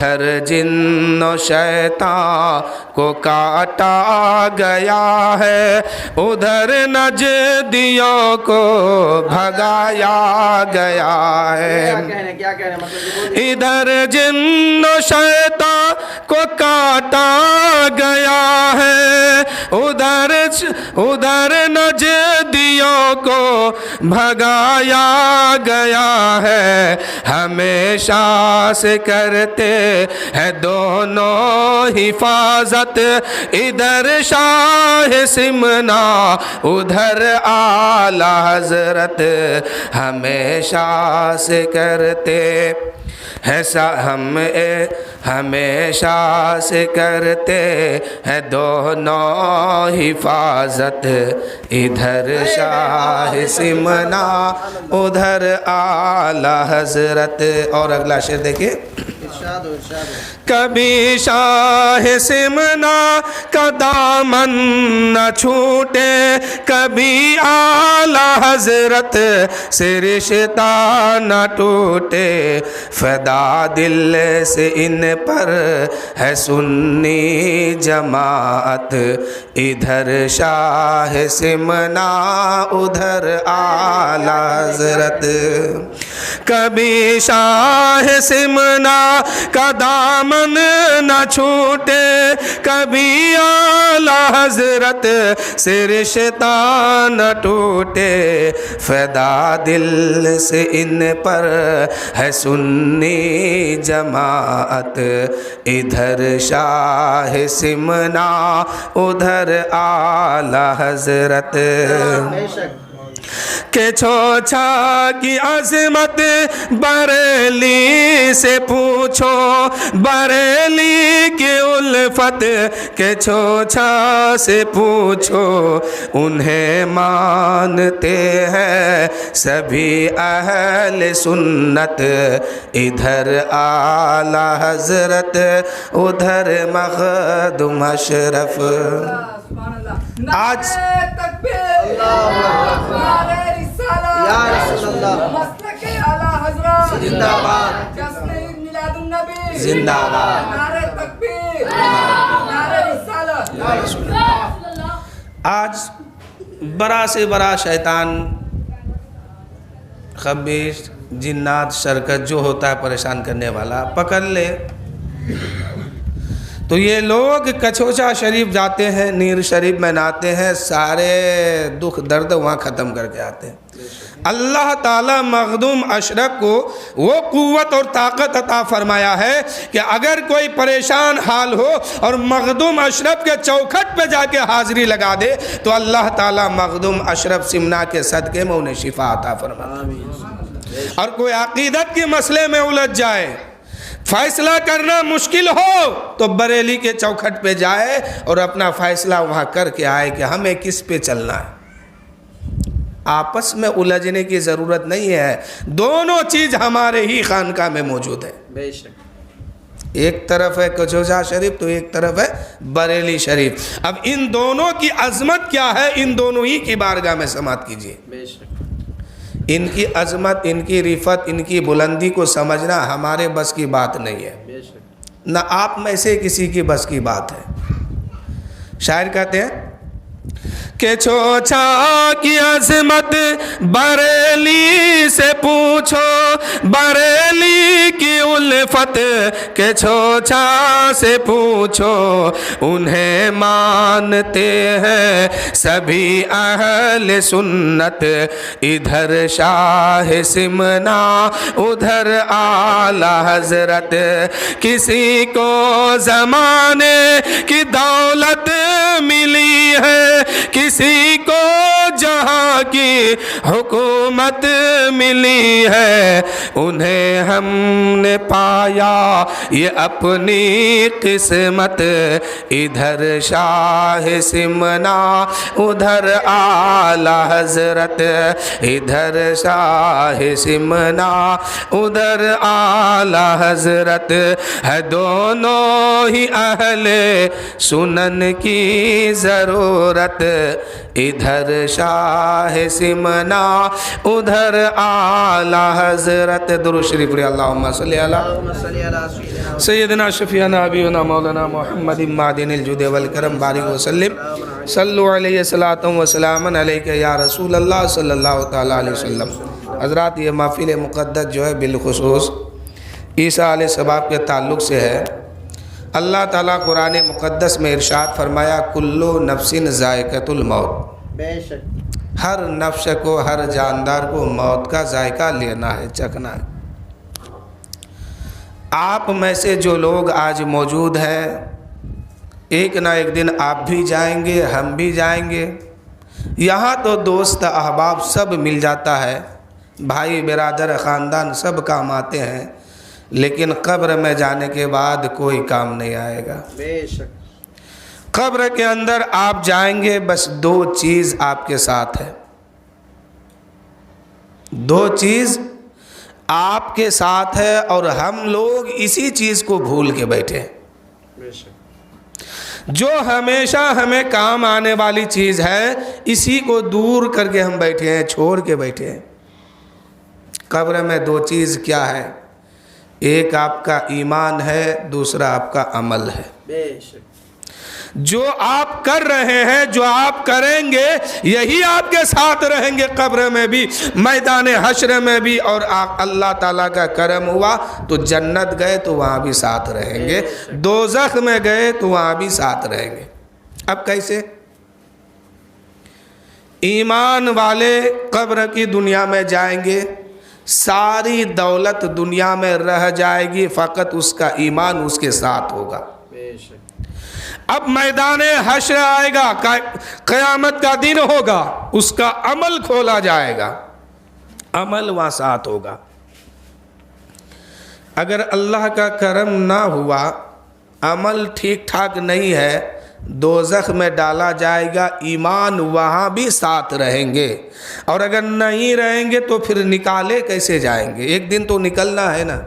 ہر جن و شیطان کو کاٹا گیا ہے، ادھر نجدیوں کو بھگایا گیا ہے۔ ادھر جن و شیطان کو کاٹا گیا ہے، ادھر نجدیوں کو بھگایا گیا ہے۔ ہمیشہ سے کرتے ہے دونوں حفاظت، ادھر شاہ سمنا ادھر اعلی حضرت، ہمیشہ سے کرتے ہمیشہ سے کرتے ہیں دونوں حفاظت، ادھر شاہ سمنا ادھر اعلی حضرت۔ اور اگلا شعر دیکھیں، کبھی شاہ سمنا کا دامن نہ چھوٹے، کبھی اعلی حضرت سے رشتہ نہ ٹوٹے، فدا دل سے ان پر ہے سنی جماعت، ادھر شاہ سمنا ادھر اعلی حضرت۔ کبھی شاہ سمنا کا دامن نہ چھوٹے، کبھی اعلی حضرت سے رشتہ نہ ٹوٹے، فدا دل سے ان پر ہے سنی جماعت، ادھر شاہ سمنا ادھر اعلی حضرت۔ کہ چھوچا کی عظمت بریلی سے پوچھو، بریلی کی الفت کہ چھوچا سے پوچھو، انہیں مانتے ہیں سبھی اہل سنت، ادھر اعلی حضرت ادھر مخدوم اشرف۔ آج یا رسول اللہ مسلک اعلی حضرت زندہ باد، جشن میلاد النبی زندہ باد، نعرہ تکبیر، نعرہ رسالت۔ آج بڑا سے بڑا شیطان، خبیث، جنات، شرکت جو ہوتا ہے پریشان کرنے والا پکڑ لے تو یہ لوگ کچھوچا شریف جاتے ہیں، نیر شریف میں نہاتے ہیں، سارے دکھ درد وہاں ختم کر کے آتے ہیں۔ اللہ تعالیٰ مخدوم اشرف کو وہ قوت اور طاقت عطا فرمایا ہے کہ اگر کوئی پریشان حال ہو اور مخدوم اشرف کے چوکھٹ پہ جا کے حاضری لگا دے تو اللہ تعالیٰ مخدوم اشرف سمنا کے صدقے میں انہیں شفا عطا فرماتا ہے۔ اور کوئی عقیدت کے مسئلے میں الجھ جائے، فیصلہ کرنا مشکل ہو تو بریلی کے چوکھٹ پہ جائے اور اپنا فیصلہ وہاں کر کے آئے کہ ہمیں کس پہ چلنا ہے۔ آپس میں الجھنے کی ضرورت نہیں ہے، دونوں چیز ہمارے ہی خانقاہ میں موجود ہے۔ بے شک ایک طرف ہے کچھوچا شریف تو ایک طرف ہے بریلی شریف۔ اب ان دونوں کی عظمت کیا ہے، ان دونوں ہی کی بارگاہ میں سماعت کیجئے۔ بے شک ان کی عظمت، ان کی رفعت، ان کی بلندی کو سمجھنا ہمارے بس کی بات نہیں ہے، بے شک نہ آپ میں سے کسی کی بس کی بات ہے۔ شاعر کہتے ہیں کہ چھوچا کی عظمت بریلی سے پوچھو، بریلی کی الفت کہ چھوچا سے پوچھو، انہیں مانتے ہیں سبھی اہل سنت، ادھر شاہ سمنا ادھر اعلی حضرت۔ کسی کو زمانے کی دولت ملی ہے، کسی کو جہاں کی حکومت ملی ہے، انہیں ہم نے پایا یہ اپنی قسمت، ادھر شاہ سمنا ادھر اعلی حضرت، ادھر شاہ سمنا ادھر اعلی حضرت، ہے دونوں ہی اہل سنن کی ضرورت، ادھر شاہ سمنا ادھر اعلی حضرت۔ درود شریف پڑھیے، اللہم صلی علی सैयदना शफीना हबीबना मौलाना मोहम्मद मादिनिल जुद वल करम बारिक वसल्लम सल्लु अलैहि सलातम व सलामन अलैका या रसूल अल्लाह सल्लल्लाहु तआला अलैहि वसल्लम। हज़रात, ये महफ़िल मुक़द्दस जो है बिलख़ुसूस ईसा अलैहिस्सलाम के ताल्लुक़ से है। अल्लाह ताला कुरान मुक़द्दस में इरशाद फरमाया, कुल्लु नफ्सिन ज़ायक़तुल मौत। बेशक हर नफ्स को, हर जानदार को मौत का जायका लेना है, चखना है। आप में से जो लोग आज मौजूद हैं, एक ना एक दिन आप भी जाएंगे, हम भी जाएंगे। यहाँ तो दोस्त अहबाब सब मिल जाता है, भाई बिरादर ख़ानदान सब काम आते हैं, लेकिन कब्र में जाने के बाद कोई काम नहीं आएगा। बेशक कब्र के अंदर आप जाएंगे, बस दो चीज़ आपके साथ है, दो चीज़ आपके साथ है, और हम लोग इसी चीज़ को भूल के बैठे हैं। बेशक जो हमेशा हमें काम आने वाली चीज़ है, इसी को दूर करके हम बैठे हैं, छोड़ के बैठे हैं। कब्र में दो चीज़ क्या है? एक आपका ईमान है, दूसरा आपका अमल है। बेशक जो आप कर रहे हैं, जो आप करेंगे, यही आपके साथ रहेंगे कब्र में भी, मैदान हश्र में भी। और अल्लाह ताला का करम हुआ तो जन्नत गए तो वहाँ भी साथ रहेंगे, दोज़ख में गए तो वहाँ भी साथ रहेंगे। अब कैसे? ईमान वाले कब्र की दुनिया में जाएंगे, सारी दौलत दुनिया में रह जाएगी, फ़कत उसका ईमान उसके साथ होगा। बेशक अब मैदान हश्र आएगा, क़यामत का दिन होगा, उसका अमल खोला जाएगा, अमल वहाँ साथ होगा। अगर अल्लाह का करम ना हुआ, अमल ठीक ठाक नहीं है, दोज़ख में डाला जाएगा, ईमान वहाँ भी साथ रहेंगे। और अगर नहीं रहेंगे तो फिर निकाले कैसे जाएंगे? एक दिन तो निकलना है ना।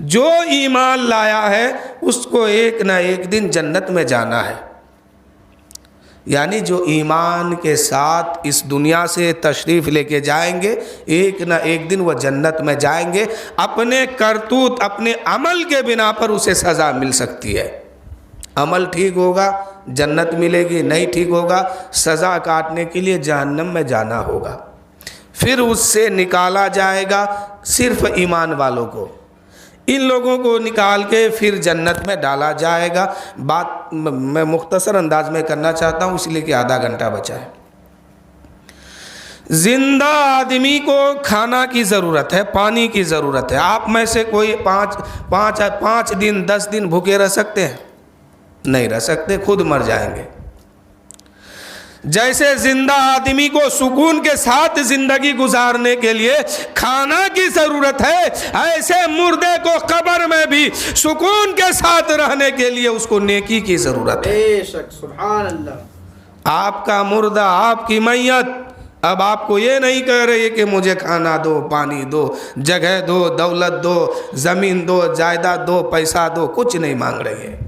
जो ईमान लाया है उसको एक ना एक दिन जन्नत में जाना है। यानी जो ईमान के साथ इस दुनिया से तशरीफ़ लेके जाएंगे, एक ना एक दिन वह जन्नत में जाएंगे। अपने करतूत, अपने अमल के बिना पर उसे सज़ा मिल सकती है। अमल ठीक होगा जन्नत मिलेगी, नहीं ठीक होगा सज़ा काटने के लिए जहन्नम में जाना होगा। फिर उससे निकाला जाएगा सिर्फ ईमान वालों को, इन लोगों को निकाल के फिर जन्नत में डाला जाएगा। बात मैं मुख्तसर अंदाज में करना चाहता हूँ, इसलिए कि आधा घंटा बचा है। जिंदा आदमी को खाना की ज़रूरत है, पानी की ज़रूरत है। आप में से कोई पाँच दिन 10 दिन भूखे रह सकते हैं? नहीं रह सकते, खुद मर जाएंगे। जैसे जिंदा आदमी को सुकून के साथ जिंदगी गुजारने के लिए खाना की ज़रूरत है, ऐसे मुर्दे को कब्र में भी सुकून के साथ रहने के लिए उसको नेकी की ज़रूरत है। बेशक सुभान अल्लाह। आपका मुर्दा, आपकी मैयत अब आपको ये नहीं कह रही कि मुझे खाना दो, पानी दो, जगह दो, दौलत दो, ज़मीन दो, जायदाद दो, पैसा दो, कुछ नहीं मांग रही है।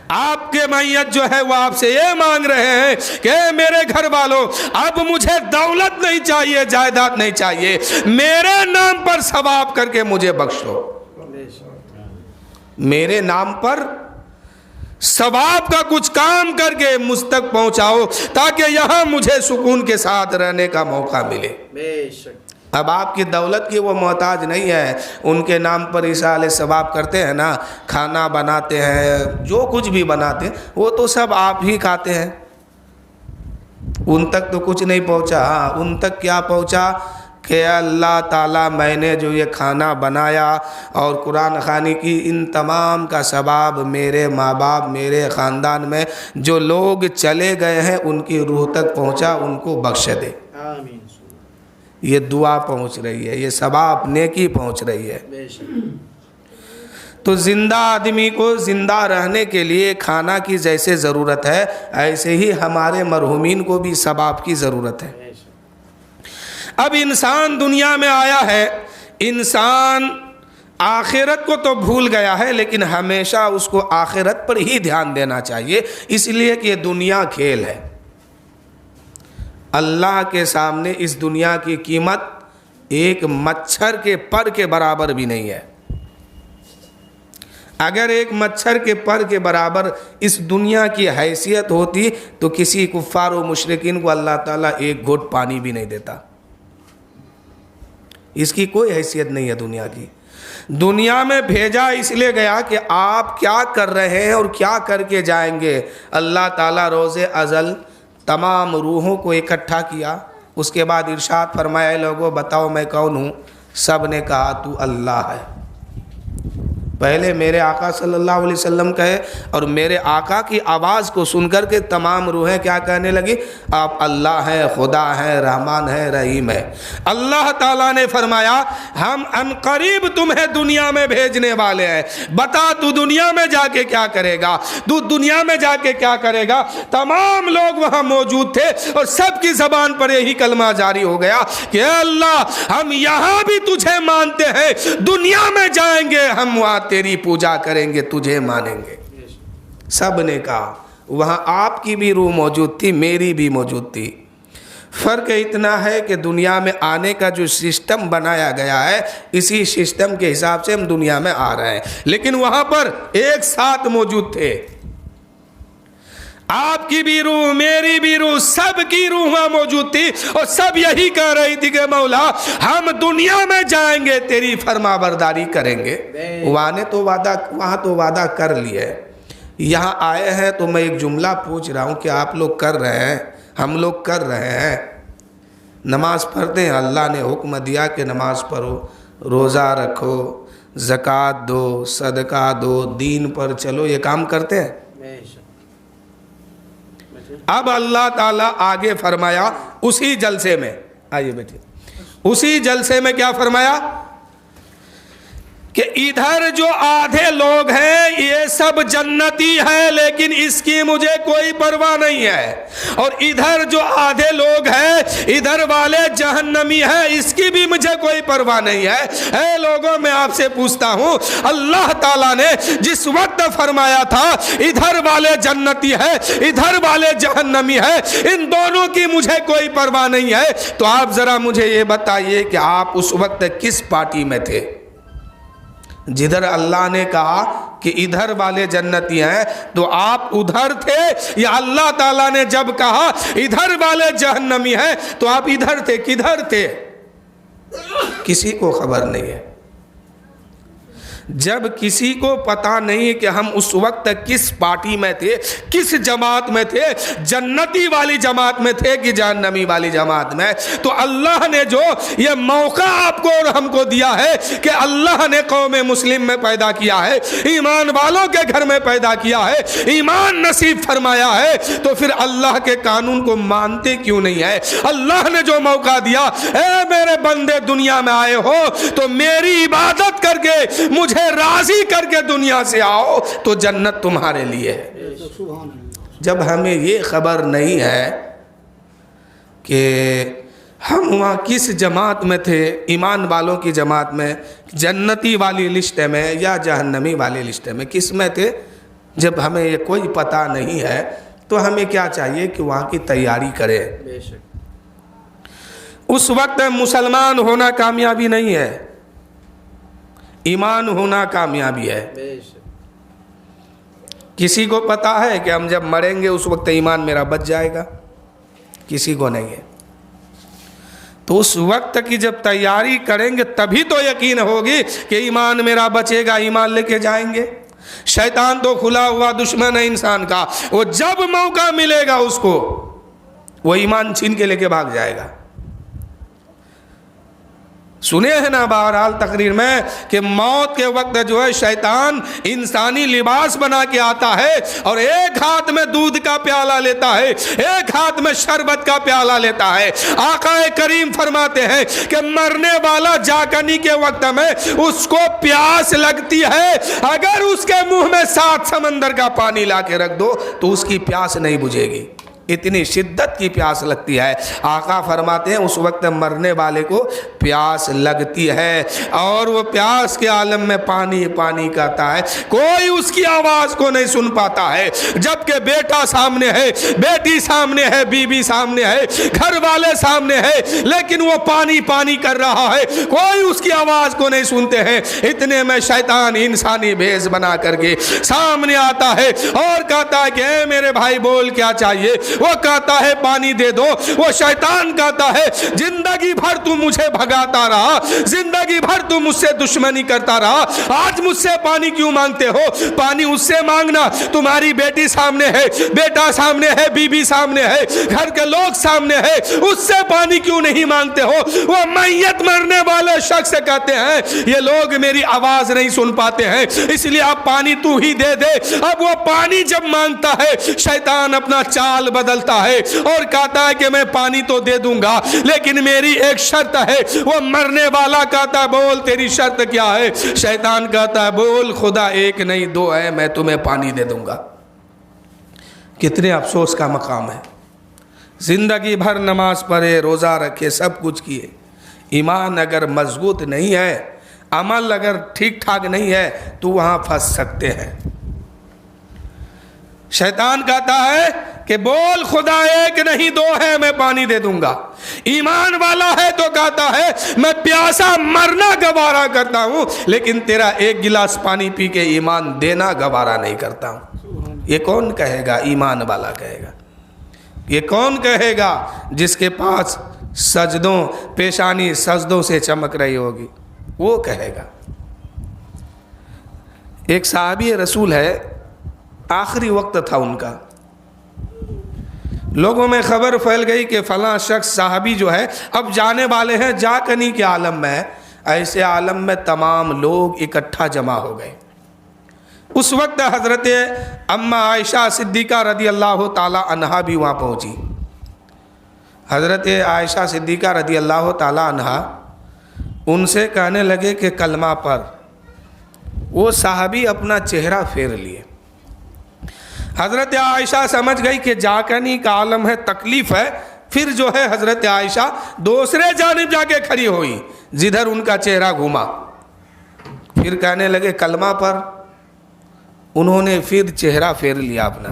आपके मैयत जो है वो आपसे ये मांग रहे हैं कि मेरे घर वालों, अब मुझे दौलत नहीं चाहिए, जायदाद नहीं चाहिए, मेरे नाम पर सवाब करके मुझे बख्शो, मेरे नाम पर सवाब का कुछ काम करके मुझ तक पहुंचाओ, ताकि यहाँ मुझे सुकून के साथ रहने का मौका मिले। बेशक अब आपकी दौलत की वो मोहताज नहीं है, उनके नाम पर इसाले सवाब करते हैं ना, खाना बनाते हैं, जो कुछ भी बनाते हैं वो तो सब आप ही खाते हैं, उन तक तो कुछ नहीं पहुंचा। हाँ, उन तक क्या पहुंचा कि अल्लाह ताला मैंने जो ये खाना बनाया और कुरान खानी की, इन तमाम का सवाब मेरे माँ बाप, मेरे ख़ानदान में जो लोग चले गए हैं उनकी रूह तक पहुंचा, उनको बख्श दे। आमीन। ये दुआ पहुंच रही है, ये सवाब नेकी पहुंच रही है। बेशक तो ज़िंदा आदमी को ज़िंदा रहने के लिए खाना की जैसे ज़रूरत है, ऐसे ही हमारे मरहुमीन को भी सवाब की ज़रूरत है। अब इंसान दुनिया में आया है, इंसान आखिरत को तो भूल गया है, लेकिन हमेशा उसको आखिरत पर ही ध्यान देना चाहिए, इसलिए कि ये दुनिया खेल है। अल्लाह के सामने इस दुनिया की कीमत एक मच्छर के पर के बराबर भी नहीं है। اگر ایک مچھر کے پر کے برابر اس دنیا کی حیثیت ہوتی تو کسی کفار و مشرکین کو اللہ تعالیٰ ایک گھونٹ پانی بھی نہیں دیتا. اس کی کوئی حیثیت نہیں ہے دنیا کی. دنیا میں بھیجا اس لیے گیا کہ آپ کیا کر رہے ہیں اور کیا کر کے جائیں گے. اللہ تعالیٰ روز ازل تمام روحوں کو اکٹھا کیا. اس کے بعد ارشاد فرمایا اے لوگوں بتاؤ میں کون ہوں. سب نے کہا تو اللہ ہے. پہلے میرے آقا صلی اللہ علیہ وسلم کہے اور میرے آقا کی آواز کو سن کر کے تمام روحیں کیا کہنے لگی؟ آپ اللہ ہیں، خدا ہیں، رحمان ہیں، رحیم ہے. اللہ تعالیٰ نے فرمایا ہم ان قریب تمہیں دنیا میں بھیجنے والے ہیں. بتا تو دنیا میں جا کے کیا کرے گا؟ تو دنیا میں جا کے کیا کرے گا؟ تمام لوگ وہاں موجود تھے اور سب کی زبان پر یہی کلمہ جاری ہو گیا کہ اے اللہ ہم یہاں بھی تجھے مانتے ہیں، دنیا میں جائیں گے ہم وہاں تیری پوجا کریں گے، تجھے مانیں گے. سب نے کہا. وہاں آپ کی بھی روح موجود تھی، میری بھی موجود تھی. فرق اتنا ہے کہ دنیا میں آنے کا جو سسٹم بنایا گیا ہے اسی سسٹم کے حساب سے ہم دنیا میں آ رہے ہیں، لیکن وہاں پر ایک ساتھ موجود تھے. آپ کی بھی روح، میری بھی روح، سب کی روح وہاں موجود تھی اور سب یہی کہہ رہی تھی کہ مولا ہم دنیا میں جائیں گے تیری فرما برداری کریں گے. وہاں تو وعدہ کر لیے. یہاں آئے ہیں تو میں ایک جملہ پوچھ رہا ہوں کہ آپ لوگ کر رہے ہیں؟ ہم لوگ کر رہے ہیں. نماز پڑھتے ہیں. اللہ نے حکم دیا کہ نماز پڑھو، روزہ رکھو، زکوٰۃ دو، صدقہ دو، دین پر چلو. یہ کام کرتے ہیں؟ اب اللہ تعالیٰ آگے فرمایا اسی جلسے میں، آئیے بیٹھے، اسی جلسے میں کیا فرمایا کہ ادھر جو آدھے لوگ ہیں یہ سب جنتی ہے لیکن اس کی مجھے کوئی پرواہ نہیں ہے، اور ادھر جو آدھے لوگ ہیں ادھر والے جہنمی ہیں، اس کی بھی مجھے کوئی پرواہ نہیں ہے. اے لوگوں میں آپ سے پوچھتا ہوں اللہ تعالیٰ نے جس وقت فرمایا تھا ادھر والے جنتی ہے ادھر والے جہنمی ہے، ان دونوں کی مجھے کوئی پرواہ نہیں ہے، تو آپ ذرا مجھے یہ بتائیے کہ آپ اس وقت کس پارٹی میں تھے؟ جدھر اللہ نے کہا کہ ادھر والے جنتی ہیں تو آپ ادھر تھے، یا اللہ تعالیٰ نے جب کہا ادھر والے جہنمی ہیں تو آپ ادھر تھے؟ کدھر تھے؟ کسی کو خبر نہیں ہے. جب کسی کو پتا نہیں کہ ہم اس وقت کس پارٹی میں تھے، کس جماعت میں تھے، جنتی والی جماعت میں تھے کہ جہنمی والی جماعت میں، تو اللہ نے جو یہ موقع آپ کو اور ہم کو دیا ہے کہ اللہ نے قوم مسلم میں پیدا کیا ہے، ایمان والوں کے گھر میں پیدا کیا ہے، ایمان نصیب فرمایا ہے، تو پھر اللہ کے قانون کو مانتے کیوں نہیں ہے؟ اللہ نے جو موقع دیا، اے میرے بندے دنیا میں آئے ہو تو میری عبادت کر کے مجھے راضی کر کے دنیا سے آؤ تو جنت تمہارے لیے ہے. جب ہمیں یہ خبر نہیں ہے کہ ہم وہاں کس جماعت میں تھے، ایمان والوں کی جماعت میں، جنتی والی لسٹ میں یا جہنمی والی لسٹ میں، کس میں تھے، جب ہمیں یہ کوئی پتہ نہیں ہے تو ہمیں کیا چاہیے کہ وہاں کی تیاری کرے. اس وقت مسلمان ہونا کامیابی نہیں ہے، ایمان ہونا کامیابی ہے. کسی کو پتا ہے کہ ہم جب مریں گے اس وقت ایمان میرا بچ جائے گا؟ کسی کو نہیں ہے. تو اس وقت کی جب تیاری کریں گے تبھی تو یقین ہوگی کہ ایمان میرا بچے گا، ایمان لے کے جائیں گے. شیطان تو کھلا ہوا دشمن ہے انسان کا، وہ جب موقع ملے گا اس کو وہ ایمان چھین کے لے کے بھاگ جائے گا. سنے ہیں نا بہرحال تقریر میں کہ موت کے وقت جو ہے شیطان انسانی لباس بنا کے آتا ہے اور ایک ہاتھ میں دودھ کا پیالہ لیتا ہے، ایک ہاتھ میں شربت کا پیالہ لیتا ہے. آقا کریم فرماتے ہیں کہ مرنے والا جاگنی کے وقت میں اس کو پیاس لگتی ہے، اگر اس کے منہ میں 7 سمندر کا پانی لا کے رکھ دو تو اس کی پیاس نہیں بجھے گی. इतनी शिद्दत की प्यास लगती है। आका फरमाते हैं उस वक्त मरने वाले को प्यास लगती है और वो प्यास के आलम में पानी पानी कहता है, कोई उसकी आवाज़ को नहीं सुन पाता है। जबकि बेटा सामने है, बेटी सामने है, बीवी सामने है, घर वाले सामने है, लेकिन वो पानी पानी कर रहा है, कोई उसकी आवाज़ को नहीं सुनते हैं। इतने में शैतान इंसानी भेष बना करके सामने आता है और कहता है कि ए मेरे भाई बोल क्या चाहिए। वो कहता है पानी दे दो। वो शैतान कहता है जिंदगी भर तू मुझे भगाता रहा, जिंदगी भर तू मुझसे दुश्मनी करता रहा, आज मुझसे पानी क्यों मांगते हो? पानी उससे मांगना, तुम्हारी बेटी सामने है, बेटा सामने है, बीबी सामने है, घर के लोग सामने है, उससे पानी क्यों नहीं मांगते हो? वो मैयत मरने वाले शख्स से कहते हैं ये लोग मेरी आवाज नहीं सुन पाते हैं, इसलिए आप पानी तू ही दे दे। अब वो पानी जब मांगता है, शैतान अपना चाल बदलता है और कहता है कि मैं पानी तो दे दूंगा, लेकिन मेरी एक शर्त है। वो मरने वाला कहता है बोल तेरी शर्त क्या है? शैतान कहता है बोल खुदा एक नहीं दो है, मैं तुम्हें पानी दे दूंगा। कितने अफसोस का मकाम है। जिंदगी भर नमाज पढ़े, रोज़ा रखे, सब कुछ किए, ईमान अगर मजबूत नहीं है, अमल अगर ठीक ठाक नहीं है, तो वहाँ फंस सकते हैं। शैतान कहता है कि बोल खुदा एक नहीं दो है, मैं पानी दे दूंगा। ईमान वाला है तो कहता है मैं प्यासा मरना गवारा करता हूं, लेकिन तेरा एक गिलास पानी पी के ईमान देना गवारा नहीं करता हूं। ये कौन कहेगा? ईमान वाला कहेगा। ये कौन कहेगा जिसके पास सजदों, पेशानी सजदों से चमक रही होगी, वो कहेगा। एक साहबी रसूल है, आखिरी वक्त था उनका, लोगों में खबर फैल गई कि फलां शख्स साहबी जो है अब जाने वाले हैं जाकनी के आलम में। ऐसे आलम में तमाम लोग इकट्ठा जमा हो गए। उस वक्त हज़रत अम्मा आयशा सिद्दीक़ा रदी अल्लाह ताला अन्हा भी वहाँ पहुँची। हज़रत आयशा सिद्दीक़ा रदी अल्लाह ताला अन्हा उनसे कहने लगे कि कलमा पर। वो साहबी अपना चेहरा फेर लिए। हज़रत आयशा समझ गई कि जाकनी का आलम है, तकलीफ़ है। फिर जो है हज़रत आयशा दूसरे जानिब जाके खड़ी हुई जिधर उनका चेहरा घूमा। फिर कहने लगे कलमा पर। उन्होंने फिर चेहरा फेर लिया अपना।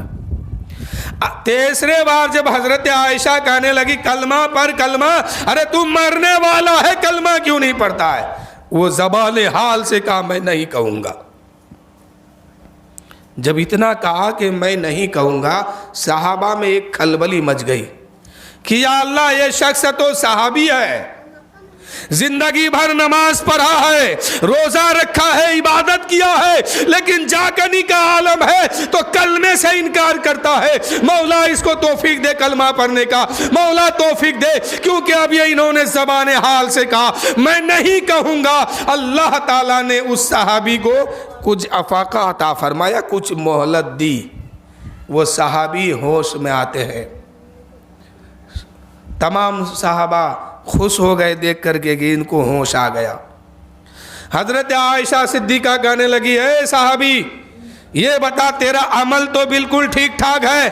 तीसरे बार जब हज़रत आयशा कहने लगी कलमा पर, कलमा, अरे तू मरने वाला है, कलमा क्यों नहीं पढ़ता है? वो ज़बान हाल से कहा मैं नहीं कहूँगा। जब इतना कहा कि मैं नहीं कहूँगा, सहाबा में एक खलबली मच गई कि या अल्लाह ये शख्स तो सहाबी है, जिंदगी भर नमाज पढ़ा है, रोज़ा रखा है, इबादत किया है, लेकिन जाकनी का आलम है तो कलमे से इनकार करता है। मौला इसको तौफीक दे कलमा पढ़ने का, मौला तौफीक दे, क्योंकि अब ये इन्होंने ज़बान हाल से कहा मैं नहीं कहूँगा। अल्लाह ताला ने उस सहाबी को कुछ अफाका अता फरमाया, कुछ मोहलत दी। वो सहाबी होश में आते हैं। तमाम सहाबा खुश हो गए देख करके कि इनको होश आ गया। हज़रत आयशा सिद्दीक़ा कहने लगी है साहबी ये बता तेरा अमल तो बिल्कुल ठीक ठाक है,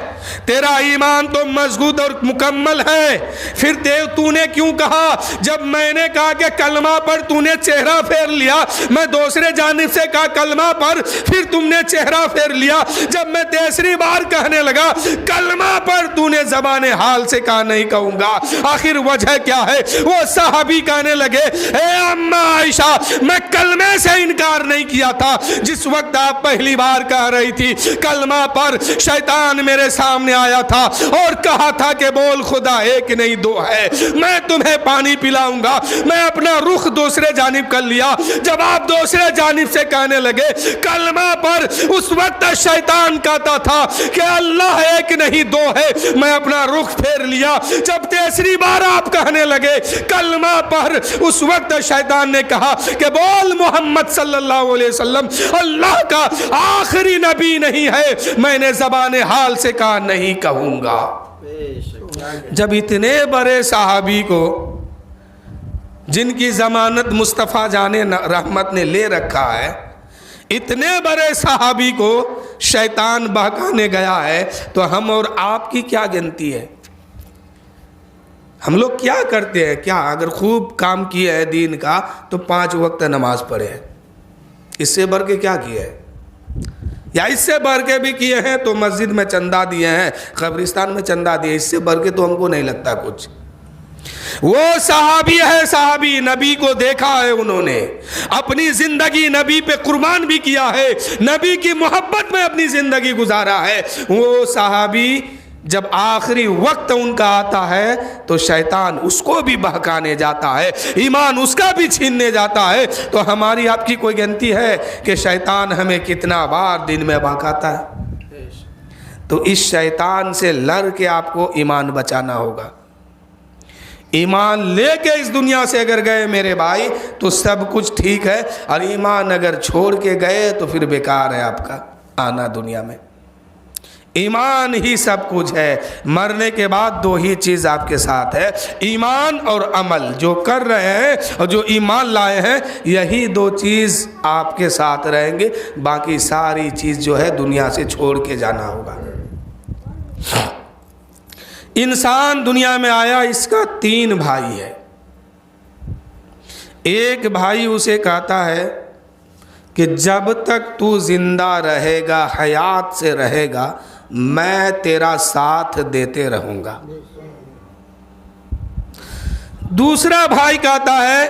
तेरा ईमान तो मजबूत और मुकम्मल है, फिर तूने क्यों कहा जब मैंने कहा कि कलमा पर तूने चेहरा फेर लिया, मैं दूसरे जानिब से कहा कलमा पर, फिर तुमने चेहरा फेर लिया। जब मैं तीसरी बार कहने लगा कलमा पर, तूने ज़बान हाल से कहा नहीं कहूँगा, आखिर वजह क्या है? वो साहबी कहने लगे ए अम्मा आयशा, मैं कलमे से इनकार नहीं किया था। जिस वक्त आप पहली बार कह रही थी कलमा पर, शैतान मेरे सामने आया था और कहा था कि बोल खुदा एक नहीं दो है, मैं तुम्हें पानी पिलाऊंगा। मैं अपना रुख दूसरे जानिब कर लिया। जब आप दूसरे जानिब से कहने लगे कलमा पर, उस वक्त शैतान कहता था कि अल्लाह एक नहीं दो है, मैं अपना रुख फेर लिया। जब तीसरी बार आप कहने लगे कलमा पर, उस वक्त शैतान ने कहा कि बोल मोहम्मद सल्लल्लाहु अलैहि वसल्लम अल्लाह का आखिरी नबी नहीं है, मैंने ज़बान हाल से कहा नहीं कहूँगा। जब इतने बड़े साहबी को, जिनकी ज़मानत मुस्तफ़ा जाने रहमत ने ले रखा है, اتنے بڑے صحابی کو شیطان بہکانے گیا ہے تو ہم اور آپ کی کیا گنتی ہے؟ ہم لوگ کیا کرتے ہیں؟ کیا اگر خوب کام کیا ہے دین کا تو 5 وقت نماز پڑھے ہیں، اس سے بڑھ کے کیا کیا ہے؟ یا اس سے بڑھ کے بھی کیے ہیں تو مسجد میں چندہ دیے ہیں، قبرستان میں چندہ دیے، اس سے بڑھ کے تو ہم کو نہیں لگتا کچھ۔ وہ صحابی ہے، صحابی نبی کو دیکھا ہے، انہوں نے اپنی زندگی نبی پہ قربان بھی کیا ہے، نبی کی محبت میں اپنی زندگی گزارا ہے۔ وہ صحابی جب آخری وقت ان کا آتا ہے تو شیطان اس کو بھی بہکانے جاتا ہے، ایمان اس کا بھی چھیننے جاتا ہے، تو ہماری آپ کی کوئی گنتی ہے کہ شیطان ہمیں کتنا بار دن میں بہکاتا ہے؟ تو اس شیطان سے لڑ کے آپ کو ایمان بچانا ہوگا۔ ایمان لے کے اس دنیا سے اگر گئے میرے بھائی تو سب کچھ ٹھیک ہے، اور ایمان اگر چھوڑ کے گئے تو پھر بیکار ہے آپ کا آنا دنیا میں۔ ایمان ہی سب کچھ ہے، مرنے کے بعد 2 ہی چیز آپ کے ساتھ ہے، ایمان اور عمل۔ جو کر رہے ہیں اور جو ایمان لائے ہیں یہی 2 چیز آپ کے ساتھ رہیں گے، باقی ساری چیز جو ہے دنیا سے چھوڑ کے جانا ہوگا۔ انسان دنیا میں آیا، اس کا 3 بھائی ہے۔ ایک بھائی اسے کہتا ہے کہ جب تک تو زندہ رہے گا، حیات سے رہے گا، میں تیرا ساتھ دیتے رہوں گا۔ دوسرا بھائی کہتا ہے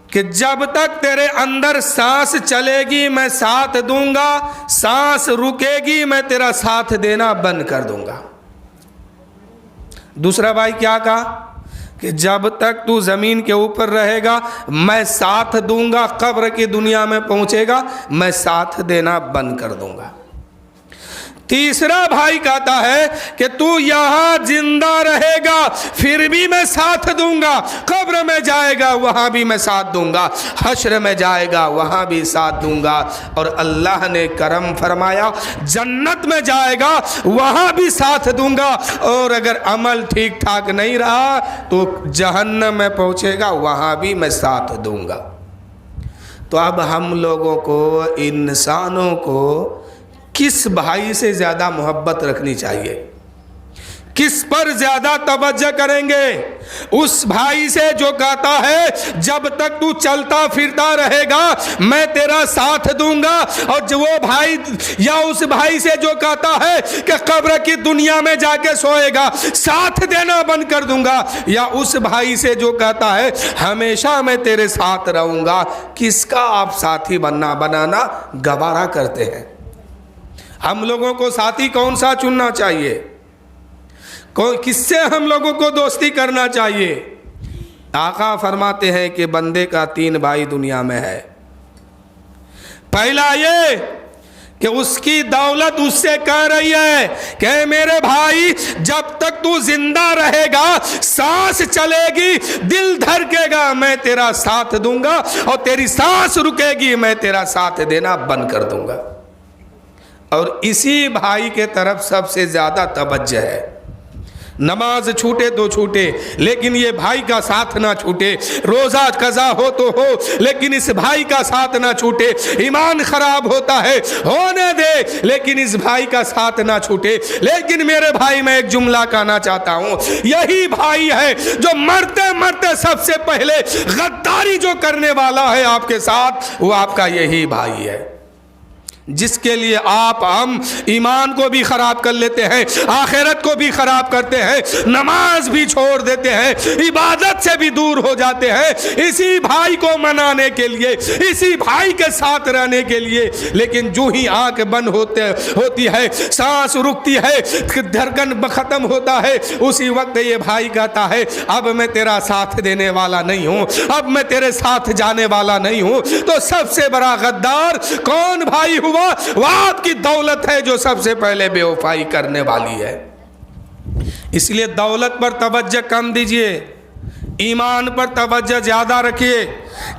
کہ جب تک تیرے اندر سانس چلے گی میں ساتھ دوں گا، سانس رکے گی میں تیرا ساتھ دینا بند کر دوں گا۔ دوسرا بھائی کیا کہا کہ جب تک تو زمین کے اوپر رہے گا میں ساتھ دوں گا، قبر کی دنیا میں پہنچے گا میں ساتھ دینا بند کر دوں گا۔ تیسرا بھائی کہتا ہے کہ تو یہاں زندہ رہے گا پھر بھی میں ساتھ دوں گا، قبر میں جائے گا وہاں بھی میں ساتھ دوں گا، حشر میں جائے گا وہاں بھی ساتھ دوں گا، اور اللہ نے کرم فرمایا جنت میں جائے گا وہاں بھی ساتھ دوں گا، اور اگر عمل ٹھیک ٹھاک نہیں رہا تو جہنم میں پہنچے گا وہاں بھی میں ساتھ دوں گا۔ تو اب ہم لوگوں کو، انسانوں کو کس بھائی سے زیادہ محبت رکھنی چاہیے؟ کس پر زیادہ توجہ کریں گے؟ اس بھائی سے جو کہتا ہے جب تک تو چلتا پھرتا رہے گا میں تیرا ساتھ دوں گا، اور جو وہ بھائی یا اس بھائی سے جو کہتا ہے کہ قبر کی دنیا میں جا کے سوئے گا ساتھ دینا بند کر دوں گا، یا اس بھائی سے جو کہتا ہے ہمیشہ میں تیرے ساتھ رہوں گا، کس کا آپ ساتھی بنانا گوارا کرتے ہیں؟ ہم لوگوں کو ساتھی کون سا چننا چاہیے؟ کس سے ہم لوگوں کو دوستی کرنا چاہیے؟ آقا فرماتے ہیں کہ بندے کا 3 بھائی دنیا میں ہے۔ پہلا یہ کہ اس کی دولت اس سے کہہ رہی ہے کہ میرے بھائی جب تک تو زندہ رہے گا، سانس چلے گی، دل دھڑکے گا، میں تیرا ساتھ دوں گا، اور تیری سانس رکے گی میں تیرا ساتھ دینا بند کر دوں گا۔ اور اسی بھائی کے طرف سب سے زیادہ توجہ ہے۔ نماز چھوٹے تو چھوٹے لیکن یہ بھائی کا ساتھ نہ چھوٹے، روزہ قضا ہو تو ہو لیکن اس بھائی کا ساتھ نہ چھوٹے، ایمان خراب ہوتا ہے ہونے دے لیکن اس بھائی کا ساتھ نہ چھوٹے۔ لیکن میرے بھائی میں ایک جملہ کہنا چاہتا ہوں، یہی بھائی ہے جو مرتے مرتے سب سے پہلے غداری جو کرنے والا ہے آپ کے ساتھ، وہ آپ کا یہی بھائی ہے، جس کے لیے آپ ہم ایمان کو بھی خراب کر لیتے ہیں، آخرت کو بھی خراب کرتے ہیں، نماز بھی چھوڑ دیتے ہیں، عبادت سے بھی دور ہو جاتے ہیں، اسی بھائی کو منانے کے لیے، اسی بھائی کے ساتھ رہنے کے لیے۔ لیکن جو ہی آنکھ بند ہوتی ہے، سانس رکتی ہے، دھڑکن ختم ہوتا ہے، اسی وقت یہ بھائی کہتا ہے اب میں تیرا ساتھ دینے والا نہیں ہوں، اب میں تیرے ساتھ جانے والا نہیں ہوں۔ تو سب سے بڑا غدار کون بھائی ہوا؟ وہ آپ کی دولت ہے جو سب سے پہلے بے وفائی کرنے والی ہے۔ اس لیے دولت پر توجہ کم دیجئے، ایمان پر توجہ زیادہ رکھیے،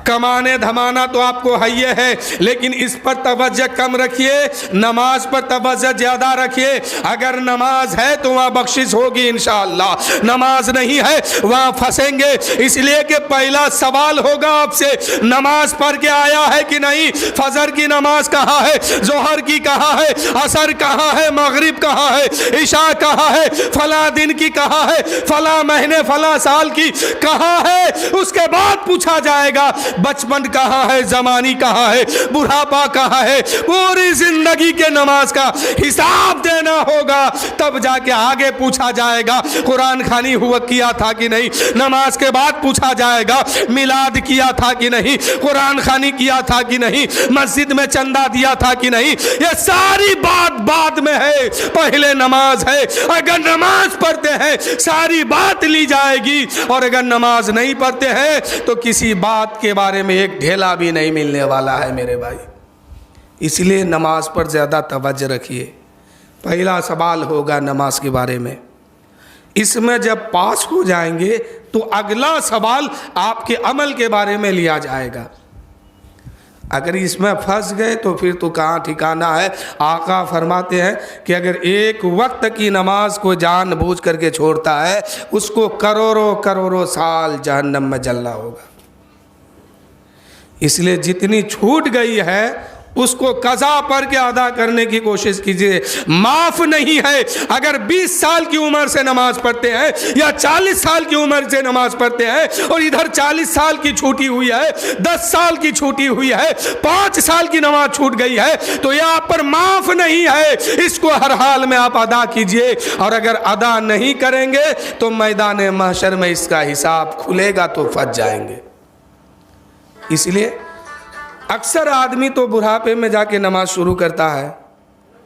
कमाने धमाना तो आपको है है, लेकिन इस पर तवज्जो कम रखिए, नमाज पर तवज्जो ज़्यादा रखिए। अगर नमाज है तो वहाँ बख्शिश होगी इंशाअल्लाह, नमाज नहीं है वहाँ फंसेंगे। इसलिए कि पहला सवाल होगा आपसे, नमाज पढ़ के आया है कि नहीं, फजर की नमाज कहाँ है, जोहर की कहाँ है, असर कहाँ है, मगरिब कहाँ है, इशा कहाँ है, फला दिन की कहाँ है, फला महीने फला साल की कहाँ है। उसके बाद पूछा जाएगा बचपन कहाँ है, जवानी कहाँ है, बुढ़ापा कहाँ है। पूरी जिंदगी के नमाज का हिसाब देना होगा, तब जाके आगे पूछा जाएगा कुरान खानी हुआ किया था कि नहीं। नमाज के बाद पूछा जाएगा मिलाद किया था कि नहीं, कुरान खानी किया था कि नहीं, मस्जिद में चंदा दिया था कि नहीं। ये सारी बात बाद में है, पहले नमाज है। अगर नमाज पढ़ते हैं सारी बात ली जाएगी, और अगर नमाज नहीं पढ़ते हैं तो किसी बात के बारे में एक ढेला भी नहीं मिलने वाला है मेरे भाई। इसलिए नमाज पर ज़्यादा तवज्जो रखिए। पहला सवाल होगा नमाज के बारे में, इसमें जब पास हो जाएंगे तो अगला सवाल आपके अमल के बारे में लिया जाएगा। अगर इसमें फंस गए तो फिर तो कहाँ ठिकाना है। आका फरमाते हैं कि अगर एक वक्त की नमाज को जानबूझ करके छोड़ता है, उसको करोड़ों करोड़ों साल जहन्नम में जलना होगा। इसलिए जितनी छूट गई है उसको कज़ा पर के अदा करने की कोशिश कीजिए, माफ़ नहीं है। अगर 20 साल की उम्र से नमाज पढ़ते हैं या 40 साल की उम्र से नमाज पढ़ते हैं, और इधर 40 साल की छूटी हुई है, 10 साल की छूटी हुई है, 5 साल की नमाज छूट गई है, तो यह आप पर माफ़ नहीं है। इसको हर हाल में आप अदा कीजिए, और अगर अदा नहीं करेंगे तो मैदान महशर में इसका हिसाब खुलेगा तो फंस जाएंगे। इसलिए अक्सर आदमी तो बुढ़ापे में जाके नमाज शुरू करता है,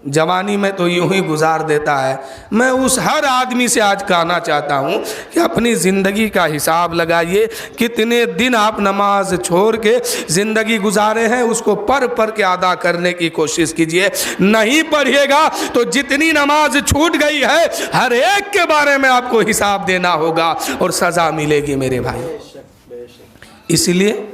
जवानी में तो यूं ही गुजार देता है। मैं उस हर आदमी से आज कहना चाहता हूं कि अपनी ज़िंदगी का हिसाब लगाइए, कितने दिन आप नमाज छोड़ के ज़िंदगी गुजारे हैं, उसको पढ़ के अदा करने की कोशिश कीजिए। नहीं पढ़िएगा तो जितनी नमाज छूट गई है हर एक के बारे में आपको हिसाब देना होगा और सज़ा मिलेगी मेरे भाई। इसलिए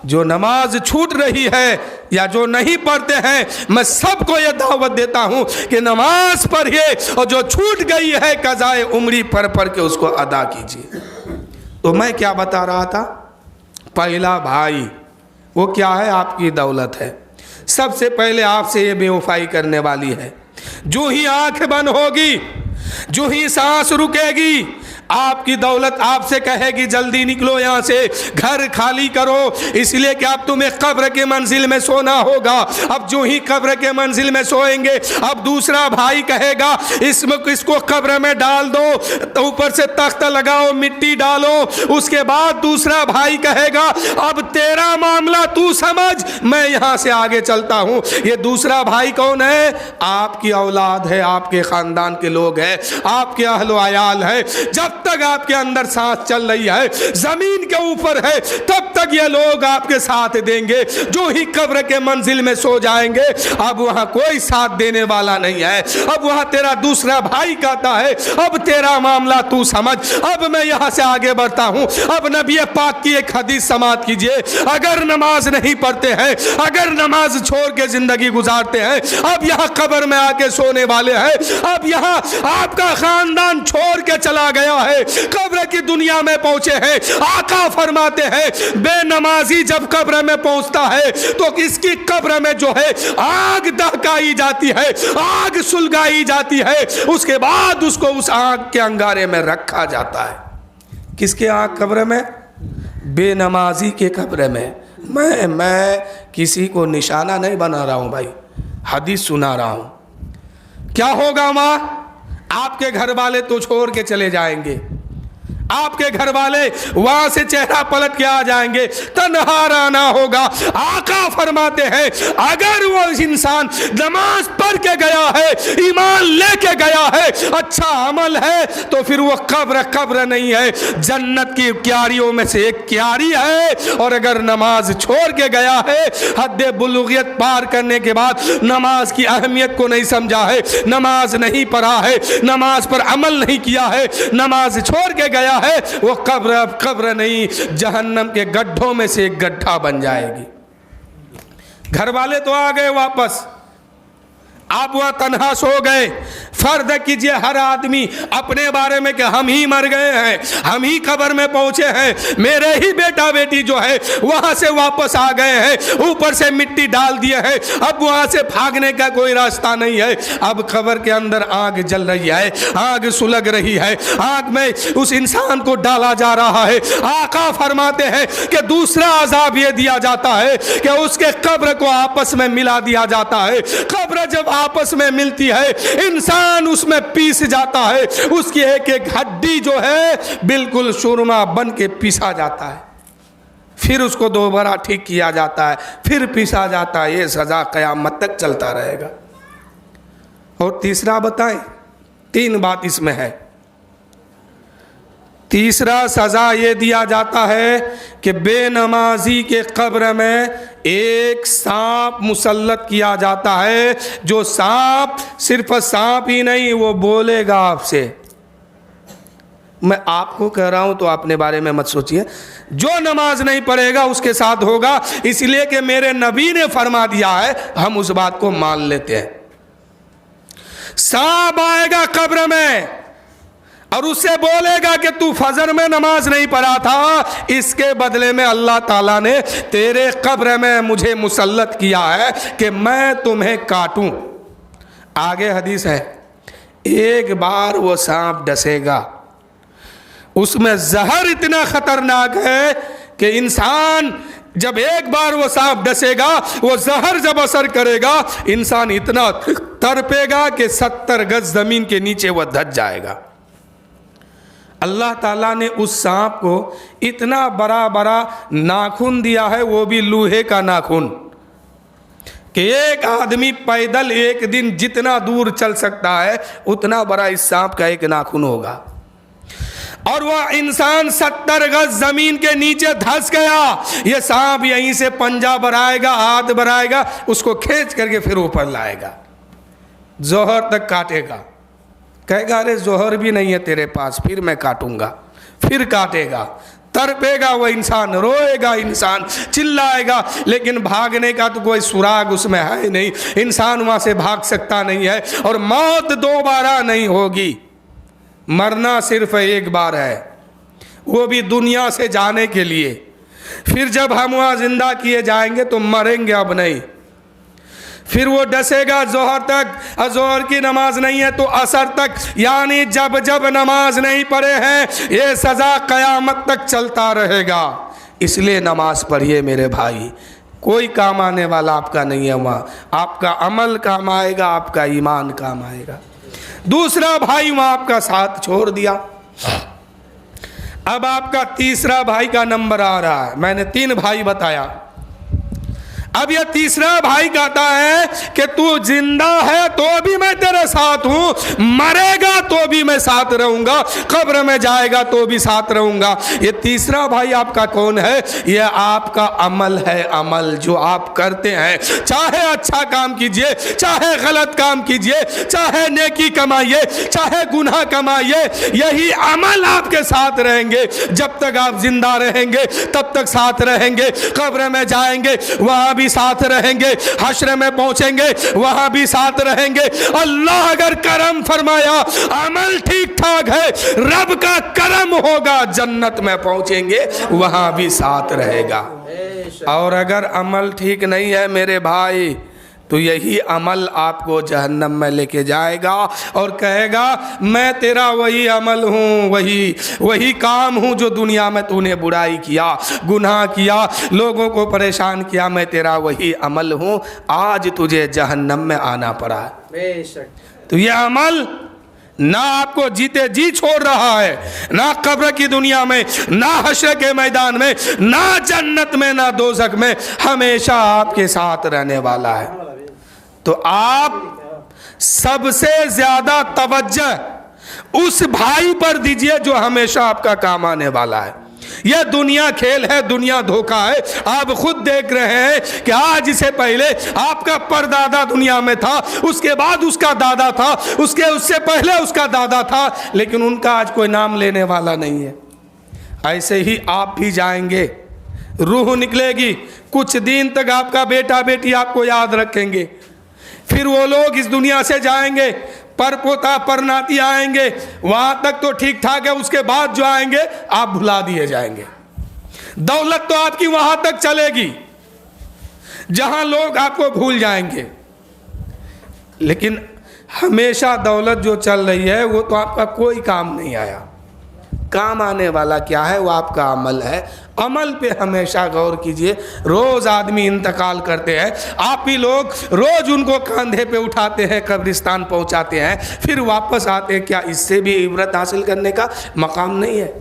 जो नमाज छूट रही है या जो नहीं पढ़ते हैं, मैं सबको ये दावत देता हूं कि नमाज पढ़िए, और जो छूट गई है कज़ाए उम्री पढ़ के उसको अदा कीजिए। तो मैं क्या बता रहा था, पहला भाई वो क्या है, आपकी दौलत है। सबसे पहले आपसे ये बेवफाई करने वाली है। जो ही आंख बंद होगी, जो ही सांस रुकेगी, आपकी दौलत आपसे कहेगी जल्दी निकलो यहाँ से, घर खाली करो, इसलिए कि अब तुम्हें कब्र के मंजिल में सोना होगा। अब जो ही कब्र के मंजिल में सोएंगे, अब दूसरा भाई कहेगा इसको कब्र में डाल दो, तो ऊपर से तख्त लगाओ, मिट्टी डालो। उसके बाद दूसरा भाई कहेगा अब तेरा मामला तू समझ, मैं यहाँ से आगे चलता हूँ। ये दूसरा भाई कौन है? आपकी औलाद है, आपके ख़ानदान के लोग हैं, आपके अहलो अयाल है। जब तक आपके अंदर सांस चल रही है, जमीन के ऊपर है, तब तक ये लोग आपके साथ देंगे। जो ही कब्र के मंजिल में सो जाएंगे, अब वहां कोई साथ देने वाला नहीं है। अब वहां तेरा दूसरा भाई कहता है अब तेरा मामला तू समझ। अब मैं यहां से आगे बढ़ता हूं। अब नबी पाक की एक हदीस समाअत कीजिए। अगर नमाज नहीं पढ़ते हैं, अगर नमाज छोड़ के जिंदगी गुजारते हैं, अब यहाँ कब्र में आके सोने वाले हैं, अब यहाँ आपका खानदान छोड़ के चला गया है, कब्र की दुनिया में पहुंचे हैं। आका फरमाते हैं बेनमाजी जब कब्र में पहुंचता है तो इसकी कब्र में जो है आग दहकाई जाती है, आग सुलगाई जाती है। उसके बाद उसको उस आग के अंगारे में रखा जाता है। किसके आग कब्र में? बेनमाजी के कब्र में। मैं किसी को निशाना नहीं बना रहा हूं भाई, हदीस सुना रहा हूं। क्या होगा वहां? आपके घर वाले तो छोड़ के चले जाएंगे, आपके घर वाले वहां से चेहरा पलट के आ जाएंगे, तन्हा रहना होगा। आका फरमाते हैं अगर वो इंसान नमाज पढ़ के गया है, ईमान लेके गया है, अच्छा अमल है, तो फिर वो कब्र नहीं है, जन्नत की क्यारियों में से एक क्यारी है। और अगर नमाज छोड़ के गया है, हद बुलूगियत पार करने के बाद नमाज की अहमियत को नहीं समझा है, नमाज नहीं पढ़ा है, नमाज पर अमल नहीं किया है, नमाज छोड़ के गया है वो कब्र अब कब्र नहीं, जहन्नम के गड्ढों में से एक गड्ढा बन जाएगी। घर वाले तो आ गए वापस, आप वहाँ तन्हा सो गए। फर्ज कीजिए हर आदमी अपने बारे में कि हम ही मर गए हैं, हम ही कब्र में पहुंचे हैं, मेरे ही बेटा बेटी जो है वहां से वापस आ गए हैं, ऊपर से मिट्टी डाल दिए हैं, अब वहां से भागने का कोई रास्ता नहीं है। अब कब्र के अंदर आग जल रही है, आग सुलग रही है, आग में उस इंसान को डाला जा रहा है। आका फरमाते हैं कि दूसरा अजाब ये दिया जाता है कि उसके कब्र को आपस में मिला दिया जाता है। कब्र जब आपस में मिलती है, इंसान उसमें पीस जाता है, उसकी एक एक हड्डी जो है बिल्कुल सुरमा बन के पीसा जाता है, फिर उसको दोबारा ठीक किया जाता है, फिर पीसा जाता है। ये सजा क़यामत तक चलता रहेगा। और तीसरा बताएं, 3 बात इसमें है। तीसरा सजा ये दिया जाता है कि बेनमाजी के कब्र में एक सांप मुसल्लत किया जाता है, जो सांप सिर्फ सांप ही नहीं, वो बोलेगा आपसे। मैं आपको कह रहा हूं तो अपने बारे में मत सोचिए, जो नमाज नहीं पढ़ेगा उसके साथ होगा, इसलिए कि मेरे नबी ने फरमा दिया है, हम उस बात को मान लेते हैं। सांप आएगा कब्र में और उससे बोलेगा कि तू फजर में नमाज नहीं पढ़ा था, इसके बदले में अल्लाह ताला ने तेरे कब्र में मुझे मुसल्लत किया है कि मैं तुम्हें काटूं। आगे हदीस है, एक बार वो सांप डसेगा, उसमें जहर इतना खतरनाक है कि इंसान जब एक बार वो सांप डसेगा, वो जहर जब असर करेगा, इंसान इतना तड़पेगा कि 70 गज जमीन के नीचे वह धंस जाएगा। अल्लाह ताला ने उस सांप को इतना बड़ा बड़ा नाखून दिया है, वो भी लोहे का नाखून, कि एक आदमी पैदल एक दिन जितना दूर चल सकता है उतना बड़ा इस सांप का एक नाखून होगा। और वह इंसान 70 गज जमीन के नीचे धंस गया। ये सांप यहीं से पंजा बढ़ाएगा, हाथ बढ़ाएगा, उसको खींच करके फिर ऊपर लाएगा, जोहर तक काटेगा। कहेगा अरे जोहर भी नहीं है तेरे पास, फिर मैं काटूंगा, फिर काटेगा, तड़पेगा वो इंसान, रोएगा इंसान, चिल्लाएगा, लेकिन भागने का तो कोई सुराग उसमें है नहीं, इंसान वहां से भाग सकता नहीं है। और मौत दोबारा नहीं होगी, मरना सिर्फ एक बार है, वो भी दुनिया से जाने के लिए। फिर जब हम वहाँ जिंदा किए जाएंगे तो मरेंगे अब नहीं। फिर वो डसेगा जोहर तक, जोहर की नमाज नहीं है तो असर तक, यानी जब जब नमाज नहीं पढ़े हैं ये सज़ा क़यामत तक चलता रहेगा। इसलिए नमाज पढ़िए मेरे भाई, कोई काम आने वाला आपका नहीं है वहाँ, आपका अमल काम आएगा, आपका ईमान काम आएगा। दूसरा भाई वहाँ आपका साथ छोड़ दिया, अब आपका तीसरा भाई का नंबर आ रहा है। मैंने 3 भाई बताया, अब यह तीसरा भाई कहता है कि तू जिंदा है तो भी मैं तेरे साथ हूं, मरेगा तो भी मैं साथ रहूंगा, कब्र में जाएगा तो भी साथ रहूंगा। ये तीसरा भाई आपका कौन है? यह आपका अमल है, अमल जो आप करते हैं, चाहे अच्छा काम कीजिए, चाहे गलत काम कीजिए, चाहे नेकी कमाइए, चाहे गुनाह कमाइए, यही अमल आपके साथ रहेंगे। जब तक आप जिंदा रहेंगे तब तक साथ रहेंगे, कब्र में जाएंगे वहां भी साथ रहेंगे, हश्र में पहुंचेंगे वहां भी साथ रहेंगे। अल्लाह अगर करम फरमाया, अमल ठीक ठाक है, रब का करम होगा, जन्नत में पहुंचेंगे वहां भी साथ रहेगा। और अगर अमल ठीक नहीं है मेरे भाई, तो यही अमल आपको जहन्नम में लेके जाएगा और कहेगा मैं तेरा वही अमल हूँ, वही काम हूँ जो दुनिया में तूने बुराई किया, गुनाह किया, लोगों को परेशान किया, मैं तेरा वही अमल हूँ, आज तुझे जहन्नम में आना पड़ा। बेशक। तो यह अमल ना आपको जीते जी छोड़ रहा है, ना कब्र की दुनिया में, ना हश्र के मैदान में, ना जन्नत में, ना दोज़ख में, हमेशा आपके साथ रहने वाला है। तो आप सबसे ज्यादा तवज्जो उस भाई पर दीजिए जो हमेशा आपका काम आने वाला है। यह दुनिया खेल है, दुनिया धोखा है। आप खुद देख रहे हैं कि आज से पहले आपका परदादा दुनिया में था, उसके बाद उसका दादा था, उससे पहले उसका दादा था, लेकिन उनका आज कोई नाम लेने वाला नहीं है। ऐसे ही आप भी जाएंगे, रूह निकलेगी, कुछ दिन तक आपका बेटा बेटी आपको याद रखेंगे, फिर वो लोग इस दुनिया से जाएंगे, पर पोता पर नाती आएंगे, वहां तक तो ठीक ठाक है, उसके बाद जो आएंगे आप भुला दिए जाएंगे। दौलत तो आपकी वहां तक चलेगी जहां लोग आपको भूल जाएंगे, लेकिन हमेशा दौलत जो चल रही है वो तो आपका कोई काम नहीं आया। काम आने वाला क्या है? वो आपका अमल है। अमल पे हमेशा गौर कीजिए। रोज आदमी इंतकाल करते हैं, आप ही लोग रोज उनको कंधे पे उठाते हैं, कब्रिस्तान पहुंचाते हैं, फिर वापस आते हैं। क्या इससे भी इबरत हासिल करने का मकाम नहीं है?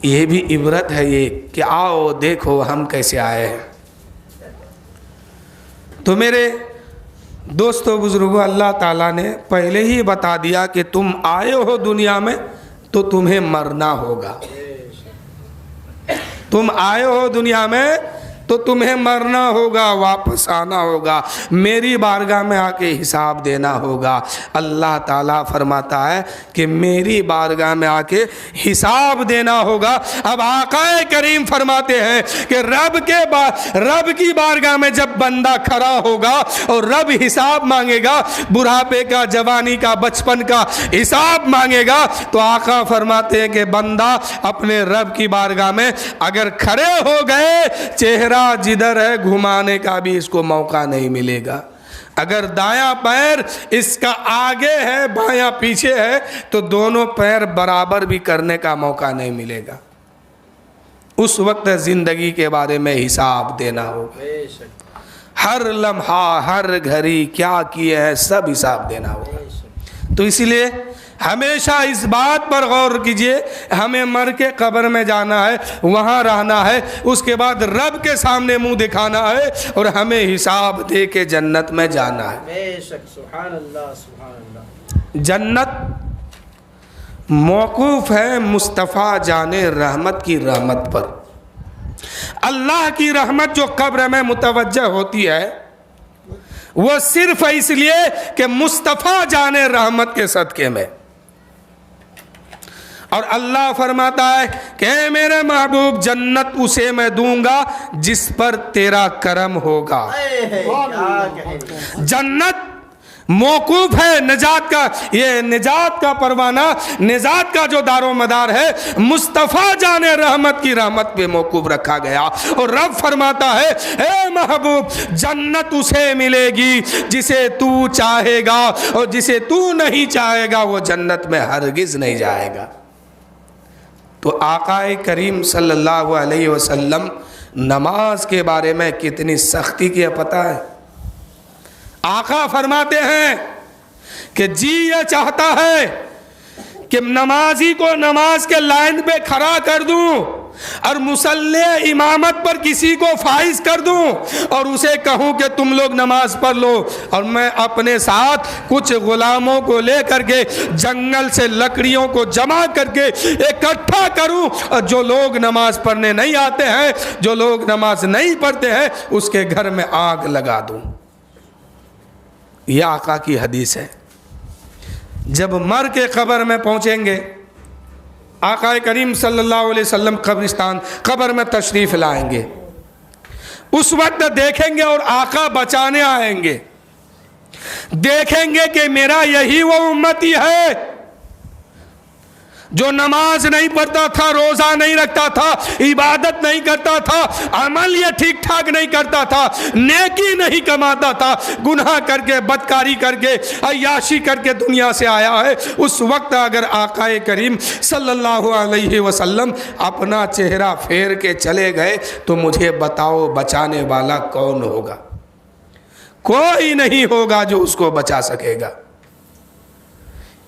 ये भी इबरत है ये कि आओ देखो हम कैसे आए हैं। तो मेरे दोस्तों बुजुर्गों, अल्लाह ताला ने पहले ही बता दिया कि तुम आए हो दुनिया में तो तुम्हें मरना होगा। तुम आए हो दुनिया में तो तुम्हें मरना होगा, वापस आना होगा, मेरी बारगाह में आके हिसाब देना होगा। अल्लाह ताला फरमाता है कि मेरी बारगाह में आके हिसाब देना होगा। अब आकाए करीम फरमाते हैं कि रब की बारगाह में जब बंदा खड़ा होगा और रब हिसाब मांगेगा, बुढ़ापे का, जवानी का, बचपन का हिसाब मांगेगा, तो आका फरमाते हैं कि बंदा अपने रब की बारगाह में अगर खड़े हो गए, चेहरा जिधर है घुमाने का भी इसको मौका नहीं मिलेगा। अगर दायां पैर इसका आगे है, बायां पीछे है, तो दोनों पैर बराबर भी करने का मौका नहीं मिलेगा। उस वक्त जिंदगी के बारे में हिसाब देना होगा। हर लम्हा, हर घड़ी क्या किए हैं, सब हिसाब देना होगा। तो इसलिए हमेशा इस बात पर गौर कीजिए, हमें मर के कब्र में जाना है, वहाँ रहना है, उसके बाद रब के सामने मुंह दिखाना है और हमें हिसाब दे के जन्नत में जाना है। बेशक, सुभान अल्लाह, सुभान अल्लाह। जन्नत मौकूफ है मुस्तफ़ा जाने रहमत की रहमत पर। अल्लाह की रहमत जो कब्र में मुतवज्जह होती है वो सिर्फ इसलिए कि मुस्तफ़ा जाने रहमत के सदके में। और अल्लाह फरमाता है कि मेरे महबूब जन्नत उसे मैं दूंगा जिस पर तेरा करम होगा। जन्नत मौकूफ है निजात का, ये निजात का परवाना, निजात का जो दारो मदार है मुस्तफ़ा जाने रहमत की रहमत पे मौकूफ रखा गया। और रब फरमाता है ए महबूब जन्नत उसे मिलेगी जिसे तू चाहेगा, और जिसे तू नहीं चाहेगा वो जन्नत में हरगिज नहीं जाएगा। तो आकाए करीम सल्लल्लाहु अलैहि वसल्लम नमाज के बारे में कितनी सख्ती की पता है। आका फरमाते हैं कि जी ये चाहता है कि नमाजी को नमाज के लाइन पे खड़ा कर दूं और मुसल्ले इमामत पर किसी को फाइज कर दूं और उसे कहूं कि तुम लोग नमाज पढ़ लो, और मैं अपने साथ कुछ गुलामों को लेकर के जंगल से लकड़ियों को जमा करके इकट्ठा करूं, और जो लोग नमाज पढ़ने नहीं आते हैं, जो लोग नमाज नहीं पढ़ते हैं, उसके घर में आग लगा दूं। यह आका की हदीस है। जब मर के कब्र में पहुंचेंगे, आका करीम सल्लल्लाहु अलैहि वसल्लम कब्रिस्तान कब्र में तशरीफ लाएंगे, उस वक्त देखेंगे और आका बचाने आएंगे, देखेंगे कि मेरा यही वो उम्मती है जो नमाज नहीं पढ़ता था, रोज़ा नहीं रखता था, इबादत नहीं करता था, अमल ये ठीक ठाक नहीं करता था, नेकी नहीं कमाता था, गुनाह करके, बदकारी करके, अय्याशी करके दुनिया से आया है। उस वक्त अगर आकाए करीम सल्लल्लाहु अलैहि वसल्लम अपना चेहरा फेर के चले गए तो मुझे बताओ बचाने वाला कौन होगा? कोई नहीं होगा जो उसको बचा सकेगा।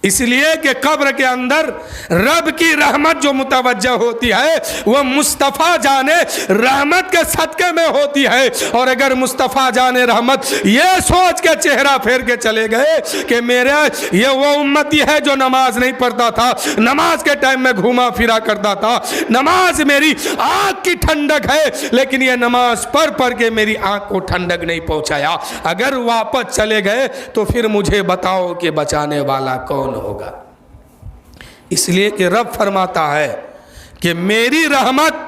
इसलिए कि कब्र के अंदर रब की रहमत जो मुतवज्जह होती है वह मुस्तफ़ा जाने रहमत के सदके में होती है। और अगर मुस्तफ़ा जाने रहमत ये सोच के चेहरा फेर के चले गए कि मेरा ये वो उम्मती है जो नमाज नहीं पढ़ता था, नमाज के टाइम में घूमा फिरा करता था, नमाज मेरी आँख की ठंडक है, लेकिन ये नमाज पढ़ पढ़ के मेरी आँख को ठंडक नहीं पहुँचाया, अगर वापस चले गए तो फिर मुझे बताओ कि बचाने वाला कौन होगा? इसलिए कि रब फरमाता है कि मेरी रहमत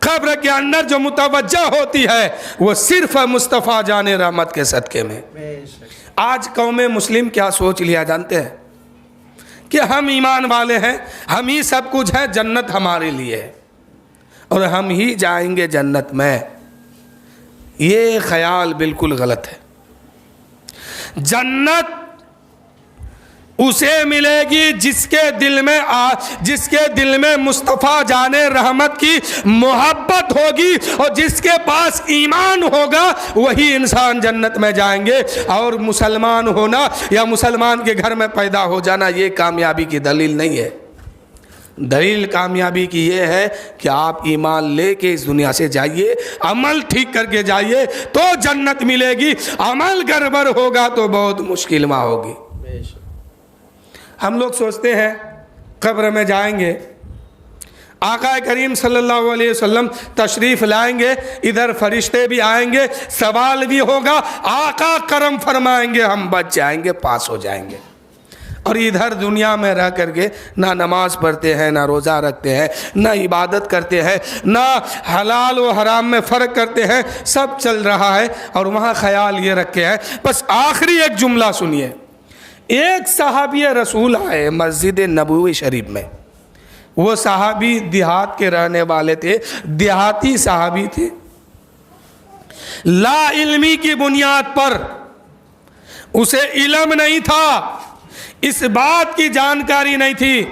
कब्र के अंदर जो मुतवज्जा होती है वो सिर्फ मुस्तफ़ा जाने रहमत के सदक़े में। आज कौम मुस्लिम क्या सोच लिया जानते हैं कि हम ईमान वाले हैं, हम ही सब कुछ है, जन्नत हमारे लिए है और हम ही जाएंगे जन्नत में। ये ख्याल बिल्कुल गलत है। जन्नत उसे मिलेगी जिसके दिल में मुस्तफ़ा जाने रहमत की मोहब्बत होगी और जिसके पास ईमान होगा वही इंसान जन्नत में जाएंगे। और मुसलमान होना या मुसलमान के घर में पैदा हो जाना ये कामयाबी की दलील नहीं है। दलील कामयाबी की ये है कि आप ईमान लेके इस दुनिया से जाइए, अमल ठीक करके जाइए तो जन्नत मिलेगी। अमल गड़बड़ होगा तो बहुत मुश्किल में होगी। हम लोग सोचते हैं कब्र में जाएंगे, आका करीम सल्लल्लाहु अलैहि वसल्लम तशरीफ़ लाएंगे, इधर फरिश्ते भी आएंगे, सवाल भी होगा, आका करम फरमाएंगे, हम बच जाएंगे, पास हो जाएंगे। और इधर दुनिया में रह करके ना नमाज पढ़ते हैं, ना रोज़ा रखते हैं, ना इबादत करते हैं, ना हलाल व हराम में फ़र्क करते हैं, सब चल रहा है। और वहाँ ख्याल ये रखे हैं। बस आखिरी एक जुमला सुनिए। एक सहाबी रसूल आए मस्जिद नबवी शरीफ में। वो सहाबी देहात के रहने वाले थे, देहाती सहाबी थे। ला इल्मी की बुनियाद पर उसे इल्म नहीं था, इस बात की जानकारी नहीं थी।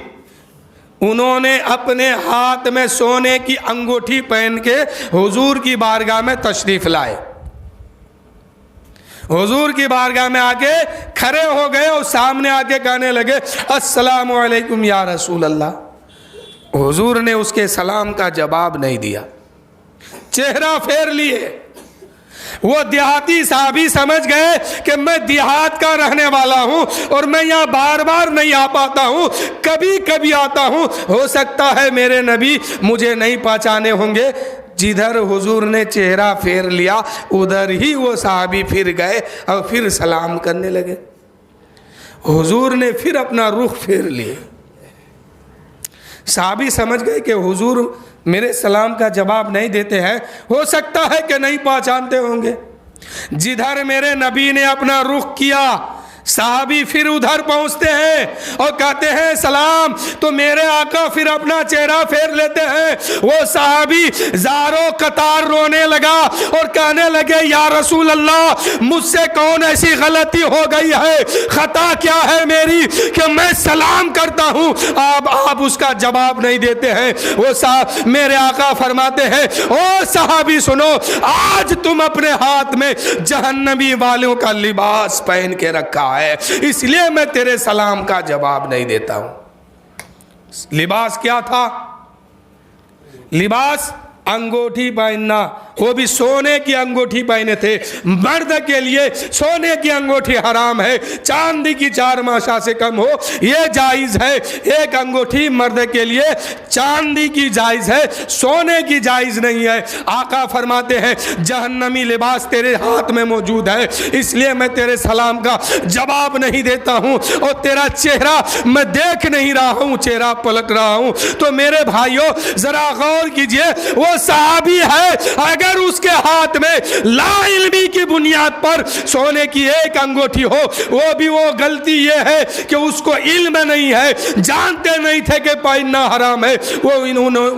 उन्होंने अपने हाथ में सोने की अंगूठी पहन के हुजूर की बारगाह में तशरीफ़ लाए। हुजूर की बारगाह में आके खड़े हो गए और सामने आके कहने लगे अस्सलामु अलैकुम या रसूल अल्लाह। हुजूर ने उसके सलाम का जवाब नहीं दिया, चेहरा फेर लिए। वो देहाती साहबी समझ गए कि मैं देहात का रहने वाला हूँ और मैं यहाँ बार बार नहीं आ पाता हूँ, कभी कभी आता हूँ, हो सकता है मेरे नबी मुझे नहीं पहचाने होंगे। जिधर हुजूर ने चेहरा फेर लिया उधर ही वो साहबी फिर गए और फिर सलाम करने लगे। हुजूर ने फिर अपना रुख फेर लिए। साहबी समझ गए कि हुजूर मेरे सलाम का जवाब नहीं देते हैं, हो सकता है कि नहीं पहचानते होंगे। जिधर मेरे नबी ने अपना रुख किया साहबी फिर उधर पहुंचते हैं और कहते हैं सलाम, तो मेरे आका फिर अपना चेहरा फेर लेते हैं। वो साहबी ज़ारो कतार रोने लगा और कहने लगे या रसूल अल्लाह, मुझसे कौन ऐसी गलती हो गई है, खता क्या है मेरी कि मैं सलाम करता हूँ आप उसका जवाब नहीं देते हैं। वो साहब मेरे आका फरमाते हैं ओ साहबी सुनो, आज तुम अपने हाथ में जहन्नमी वालों का लिबास पहन के रखा है, इसलिए मैं तेरे सलाम का जवाब नहीं देता हूं। लिबास क्या था? लिबास अंगूठी पहनना, वो भी सोने की अंगूठी पहने थे। मर्द के लिए सोने की अंगूठी हराम है, चांदी की 4 माशा से कम हो ये जायज़ है। एक अंगूठी मर्द के लिए चांदी की जायज़ है, सोने की जायज़ नहीं है। आका फरमाते हैं जहन्नमी लिबास तेरे हाथ में मौजूद है, इसलिए मैं तेरे सलाम का जवाब नहीं देता हूँ और तेरा चेहरा मैं देख नहीं रहा हूँ, चेहरा पलट रहा हूँ। तो मेरे भाइयों ज़रा गौर कीजिए, वो सहाबी है, अगर उसके हाथ में ला इल्मी की बुनियाद पर सोने की एक अंगूठी हो, वो भी वो गलती ये है कि उसको इल्म नहीं है, जानते नहीं थे कि पहनना हराम है, वो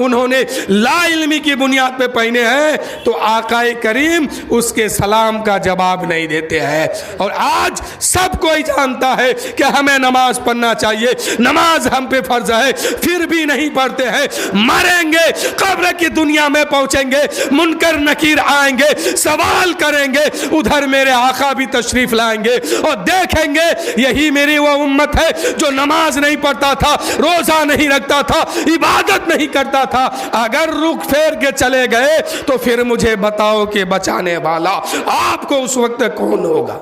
उन्होंने ला इल्मी की बुनियाद पे पहने हैं, तो आकाए करीम उसके सलाम का जवाब नहीं देते हैं। और आज सब कोई जानता है कि हमें नमाज पढ़ना चाहिए, नमाज हम पे फर्ज है, फिर भी नहीं पढ़ते हैं। मरेंगे, कब्र की दुनिया में पहुंचेंगे, मुनकर नकीर आएंगे, सवाल करेंगे, उधर मेरे आका भी तशरीफ लाएंगे और देखेंगे यही मेरी वो उम्मत है जो नमाज नहीं पढ़ता था, रोजा नहीं रखता था, इबादत नहीं करता था। अगर रुख फेर के चले गए तो फिर मुझे बताओ कि बचाने वाला आपको उस वक्त कौन होगा?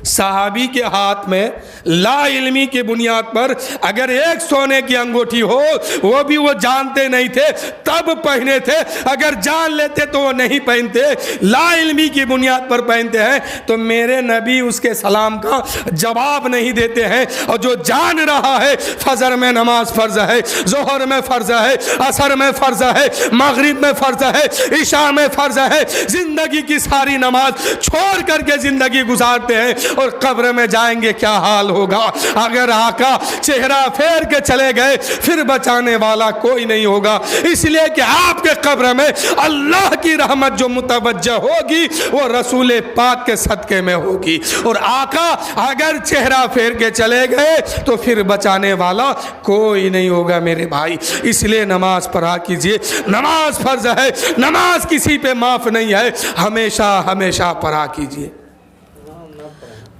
صحابی کے ہاتھ میں لا علمی کی بنیاد پر اگر ایک سونے کی انگوٹھی ہو، وہ بھی وہ جانتے نہیں تھے تب پہنے تھے، اگر جان لیتے تو وہ نہیں پہنتے، لا علمی کی بنیاد پر پہنتے ہیں، تو میرے نبی اس کے سلام کا جواب نہیں دیتے ہیں۔ اور جو جان رہا ہے فجر میں نماز فرض ہے، ظہر میں فرض ہے، عصر میں فرض ہے، مغرب میں فرض ہے، عشاء میں فرض ہے، زندگی کی ساری نماز چھوڑ کر کے زندگی گزارتے ہیں، اور قبر میں جائیں گے کیا حال ہوگا؟ اگر آقا چہرہ پھیر کے چلے گئے پھر بچانے والا کوئی نہیں ہوگا، اس لیے کہ آپ کے قبر میں اللہ کی رحمت جو متوجہ ہوگی وہ رسول پاک کے صدقے میں ہوگی، اور آقا اگر چہرہ پھیر کے چلے گئے تو پھر بچانے والا کوئی نہیں ہوگا میرے بھائی۔ اس لیے نماز پڑھا کیجئے، نماز فرض ہے، نماز کسی پہ معاف نہیں ہے، ہمیشہ ہمیشہ پڑھا کیجئے۔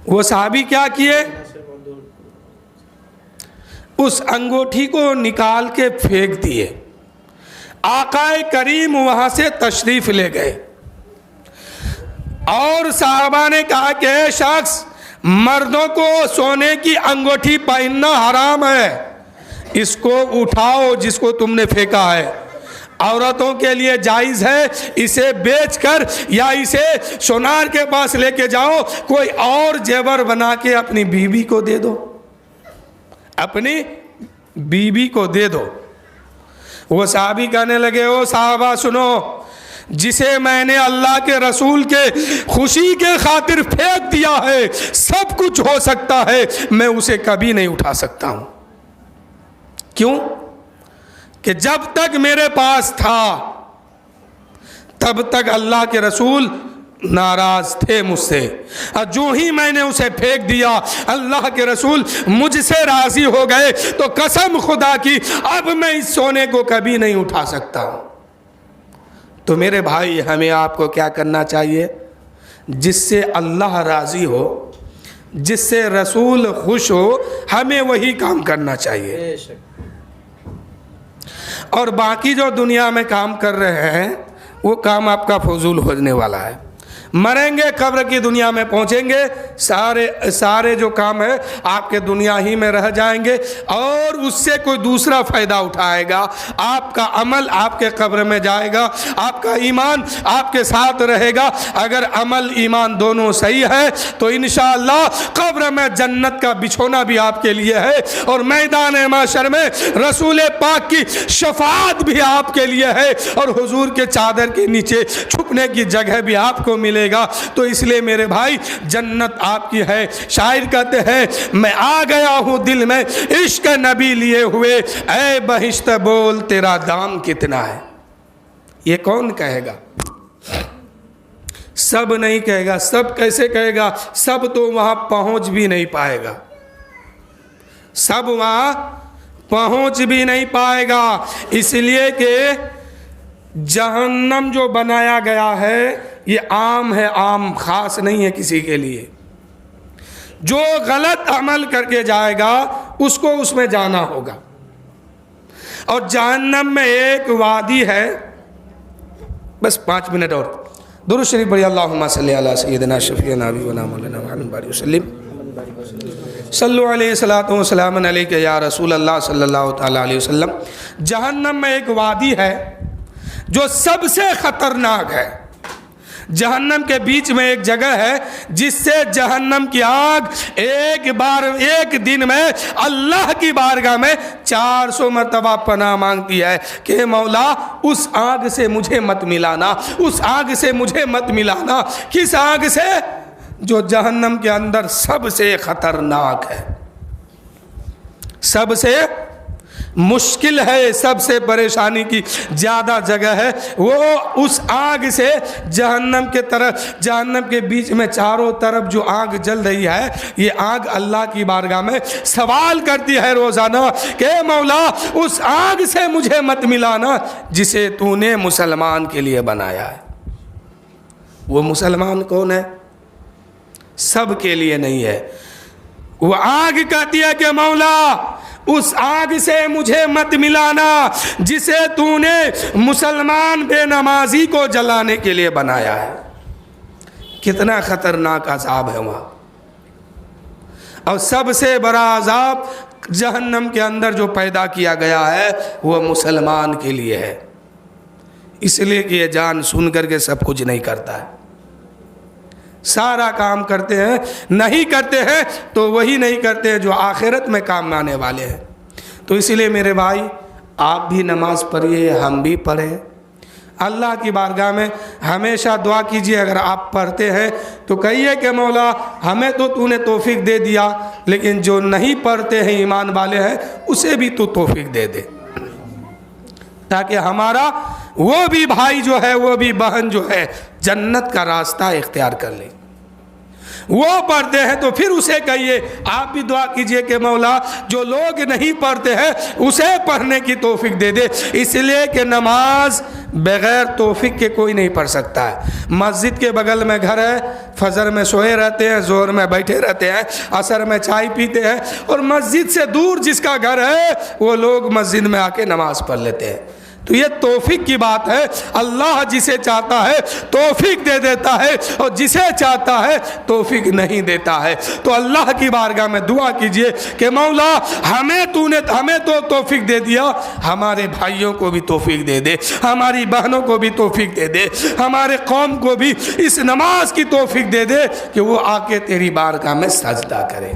وہ صحابی کیا کیے؟ اس انگوٹھی کو نکال کے پھینک دیے۔ آقا کریم وہاں سے تشریف لے گئے اور صحابہ نے کہا کہ اے شخص، مردوں کو سونے کی انگوٹھی پہننا حرام ہے، اس کو اٹھاؤ جس کو تم نے پھینکا ہے۔ عورتوں کے لیے جائز ہے، اسے بیچ کر یا اسے سونار کے پاس لے کے جاؤ، کوئی اور زیور بنا کے اپنی بیوی کو دے دو، اپنی بیوی کو دے دو۔ وہ صحابی کہنے لگے، او صحابہ سنو، جسے میں نے اللہ کے رسول کے خوشی کے خاطر پھینک دیا ہے، سب کچھ ہو سکتا ہے، میں اسے کبھی نہیں اٹھا سکتا ہوں۔ کیوں؟ کہ جب تک میرے پاس تھا تب تک اللہ کے رسول ناراض تھے مجھ سے، اور جو ہی میں نے اسے پھینک دیا اللہ کے رسول مجھ سے راضی ہو گئے، تو قسم خدا کی اب میں اس سونے کو کبھی نہیں اٹھا سکتا ہوں۔ تو میرے بھائی، ہمیں آپ کو کیا کرنا چاہیے؟ جس سے اللہ راضی ہو، جس سے رسول خوش ہو، ہمیں وہی کام کرنا چاہیے۔ اور باقی جو دنیا میں کام کر رہے ہیں وہ کام آپ کا فضول ہونے والا ہے۔ مریں گے، قبر کی دنیا میں پہنچیں گے، سارے جو کام ہے آپ کے دنیا ہی میں رہ جائیں گے، اور اس سے کوئی دوسرا فائدہ اٹھائے گا۔ آپ کا عمل آپ کے قبر میں جائے گا، آپ کا ایمان آپ کے ساتھ رہے گا۔ اگر عمل ایمان دونوں صحیح ہے تو انشاءاللہ قبر میں جنت کا بچھونا بھی آپ کے لیے ہے، اور میدان محشر میں رسول پاک کی شفاعت بھی آپ کے لیے ہے، اور حضور کے چادر کے نیچے چھپنے کی جگہ بھی آپ کو ملے گا۔ تو اس لیے میرے بھائی، جنت آپ کی ہے۔ شاعر کہتے ہیں، میں آ گیا ہوں دل میں عشق نبی لیے ہوئے، اے بہشت بول تیرا دام کتنا ہے۔ یہ کون کہے گا؟ سب نہیں کہے گا۔ سب کیسے کہے گا؟ سب تو وہاں پہنچ بھی نہیں پائے گا، سب وہاں پہنچ بھی نہیں پائے گا، اس لیے کہ جہنم جو بنایا گیا ہے یہ عام ہے، عام، خاص نہیں ہے کسی کے لیے۔ جو غلط عمل کر کے جائے گا اس کو اس میں جانا ہوگا۔ اور جہنم میں ایک وادی ہے، بس 5 منٹ اور درود شریف پڑھیے، اللہم صلی علی سیدنا شفیعنا نبینا مولانا محمد وسلم، صلو علیہ الصلوۃ والسلام علیک یا رسول اللہ صلی اللہ تعالی علیہ وسلم۔ جہنم میں ایک وادی ہے جو سب سے خطرناک ہے۔ جہنم کے بیچ میں ایک جگہ ہے جس سے جہنم کی آگ ایک دن میں اللہ کی بارگاہ میں 400 مرتبہ پناہ مانگتی ہے کہ مولا اس آگ سے مجھے مت ملانا، اس آگ سے مجھے مت ملانا۔ کس آگ سے؟ جو جہنم کے اندر سب سے خطرناک ہے، سب سے مشکل ہے، سب سے پریشانی کی زیادہ جگہ ہے، وہ اس آگ سے جہنم کے طرف، جہنم کے بیچ میں چاروں طرف جو آگ جل رہی ہے، یہ آگ اللہ کی بارگاہ میں سوال کرتی ہے روزانہ کہ مولا اس آگ سے مجھے مت ملانا جسے تو نے مسلمان کے لیے بنایا ہے۔ وہ مسلمان کون ہے؟ سب کے لیے نہیں ہے۔ وہ آگ کہتی ہے کہ مولا اس آگ سے مجھے مت ملانا جسے تو نے مسلمان بے نمازی کو جلانے کے لیے بنایا ہے۔ کتنا خطرناک عذاب ہے وہاں۔ اور سب سے بڑا عذاب جہنم کے اندر جو پیدا کیا گیا ہے وہ مسلمان کے لیے ہے، اس لیے کہ یہ جان سن کر کے سب کچھ نہیں کرتا ہے، سارا کام کرتے ہیں، نہیں کرتے ہیں تو وہی نہیں کرتے ہیں جو آخرت میں کام آنے والے ہیں۔ تو اس لیے میرے بھائی آپ بھی نماز پڑھیے، ہم بھی پڑھیں، اللہ کی بارگاہ میں ہمیشہ دعا کیجئے۔ اگر آپ پڑھتے ہیں تو کہیے کہ مولا ہمیں تو تو نے توفیق دے دیا، لیکن جو نہیں پڑھتے ہیں ایمان والے ہیں اسے بھی تو توفیق دے دے، تاکہ ہمارا وہ بھی بھائی جو ہے، وہ بھی بہن جو ہے، جنت کا راستہ اختیار کر لے۔ وہ پڑھتے ہیں تو پھر اسے کہیے، آپ بھی دعا کیجئے کہ مولا جو لوگ نہیں پڑھتے ہیں اسے پڑھنے کی توفیق دے دے، اس لیے کہ نماز بغیر توفیق کے کوئی نہیں پڑھ سکتا ہے۔ مسجد کے بغل میں گھر ہے، فجر میں سوئے رہتے ہیں، ظہر میں بیٹھے رہتے ہیں، عصر میں چائے پیتے ہیں، اور مسجد سے دور جس کا گھر ہے وہ لوگ مسجد میں آ کے نماز پڑھ لیتے ہیں۔ تو یہ توفیق کی بات ہے، اللہ جسے چاہتا ہے توفیق دے دیتا ہے، اور جسے چاہتا ہے توفیق نہیں دیتا ہے۔ تو اللہ کی بارگاہ میں دعا کیجئے کہ مولا ہمیں تو توفیق دے دیا، ہمارے بھائیوں کو بھی توفیق دے دے، ہماری بہنوں کو بھی توفیق دے دے، ہمارے قوم کو بھی اس نماز کی توفیق دے دے کہ وہ آ کے تیری بارگاہ میں سجدہ کرے۔